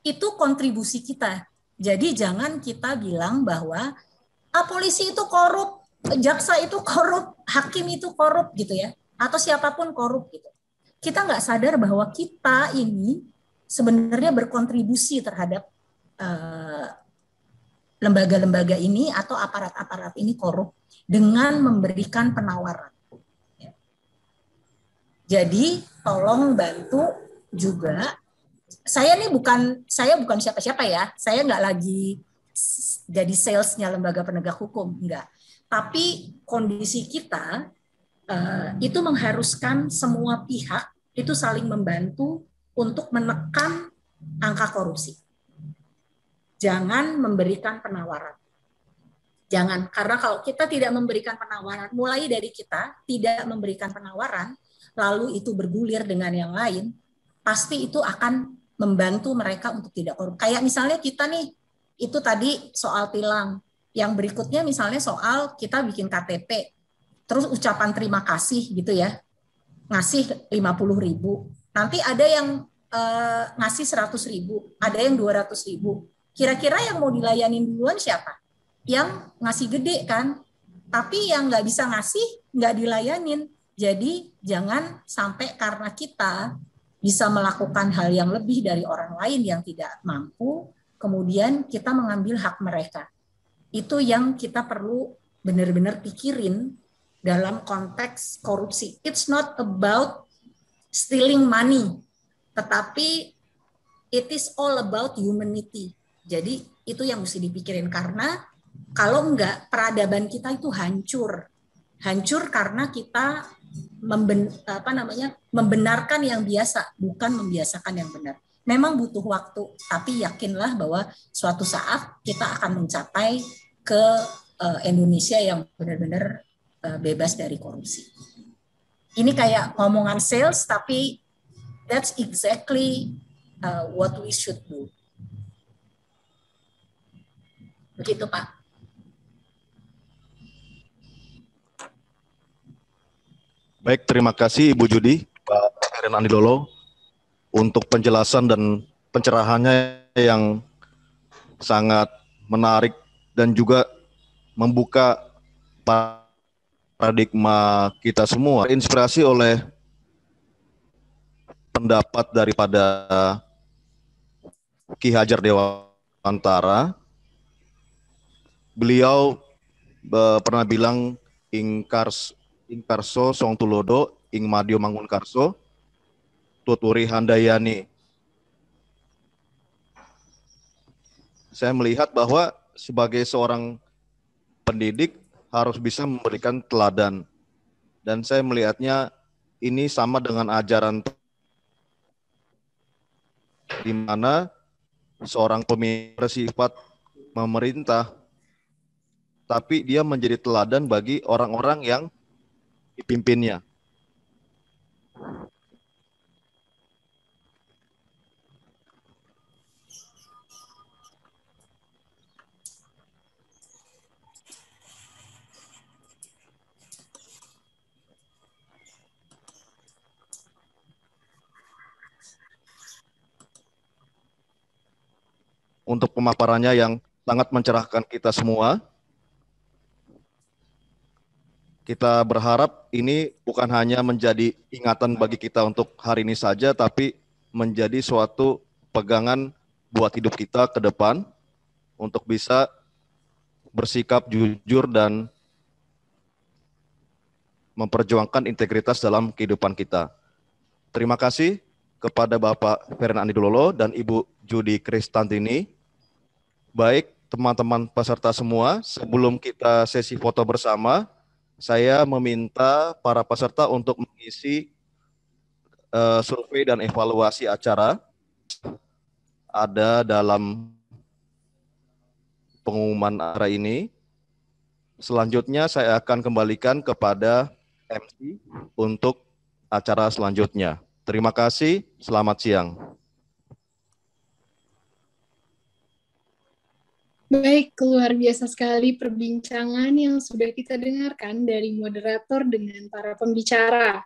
F: Itu kontribusi kita. Jadi jangan kita bilang bahwa polisi itu korup, jaksa itu korup, hakim itu korup gitu ya, atau siapapun korup gitu. Kita nggak sadar bahwa kita ini sebenarnya berkontribusi terhadap lembaga-lembaga ini atau aparat-aparat ini korup dengan memberikan penawaran. Jadi tolong bantu juga. Saya bukan siapa-siapa ya. Saya nggak lagi jadi salesnya lembaga penegak hukum, enggak. Tapi kondisi kita itu mengharuskan semua pihak itu saling membantu untuk menekan angka korupsi. jangan memberikan penawaran. Jangan, karena kalau kita tidak memberikan penawaran, mulai dari kita tidak memberikan penawaran, lalu itu bergulir dengan yang lain, pasti itu akan membantu mereka untuk tidak korup. Kayak misalnya kita nih, itu tadi soal tilang. Yang berikutnya misalnya soal kita bikin KTP, terus ucapan terima kasih gitu ya, ngasih 50.000. Nanti ada yang ngasih 100.000, ada yang 200.000. Kira-kira yang mau dilayanin duluan siapa? Yang ngasih gede kan, tapi yang nggak bisa ngasih nggak dilayanin. Jadi jangan sampai karena kita bisa melakukan hal yang lebih dari orang lain yang tidak mampu, kemudian kita mengambil hak mereka. Itu yang kita perlu benar-benar pikirin dalam konteks korupsi. It's not about stealing money, tetapi it is all about humanity. Jadi itu yang mesti dipikirin, karena kalau enggak, peradaban kita itu hancur. Hancur karena kita membenarkan yang biasa, bukan membiasakan yang benar. Memang butuh waktu, tapi yakinlah bahwa suatu saat kita akan mencapai ke Indonesia yang benar-benar bebas dari korupsi. Ini kayak ngomongan sales, tapi that's exactly what we should do. Begitu, Pak.
D: Baik, terima kasih Ibu Judi, Pak Heran Andi Lolo, untuk penjelasan dan pencerahannya yang sangat menarik dan juga membuka paradigma kita semua. Inspirasi oleh pendapat daripada Ki Hajar Dewantara. Beliau pernah bilang Ingkarso Song Tulodo, Ing Madio Mangunkarso, Tuturi Handayani. Saya melihat bahwa sebagai seorang pendidik harus bisa memberikan teladan. Dan saya melihatnya ini sama dengan ajaran di mana seorang pemimpin bersifat memerintah, tapi dia menjadi teladan bagi orang-orang yang dipimpinnya. Untuk pemaparannya yang sangat mencerahkan kita semua. Kita berharap ini bukan hanya menjadi ingatan bagi kita untuk hari ini saja, tapi menjadi suatu pegangan buat hidup kita ke depan untuk bisa bersikap jujur dan memperjuangkan integritas dalam kehidupan kita. Terima kasih kepada Bapak Heran Andi Lolo dan Ibu Judi Kristantini. Baik, teman-teman peserta semua, sebelum kita sesi foto bersama, saya meminta para peserta untuk mengisi survei dan evaluasi acara. Ada dalam pengumuman acara ini. Selanjutnya saya akan kembalikan kepada MC untuk acara selanjutnya. Terima kasih, selamat siang.
C: Baik, luar biasa sekali perbincangan yang sudah kita dengarkan dari moderator dengan para pembicara.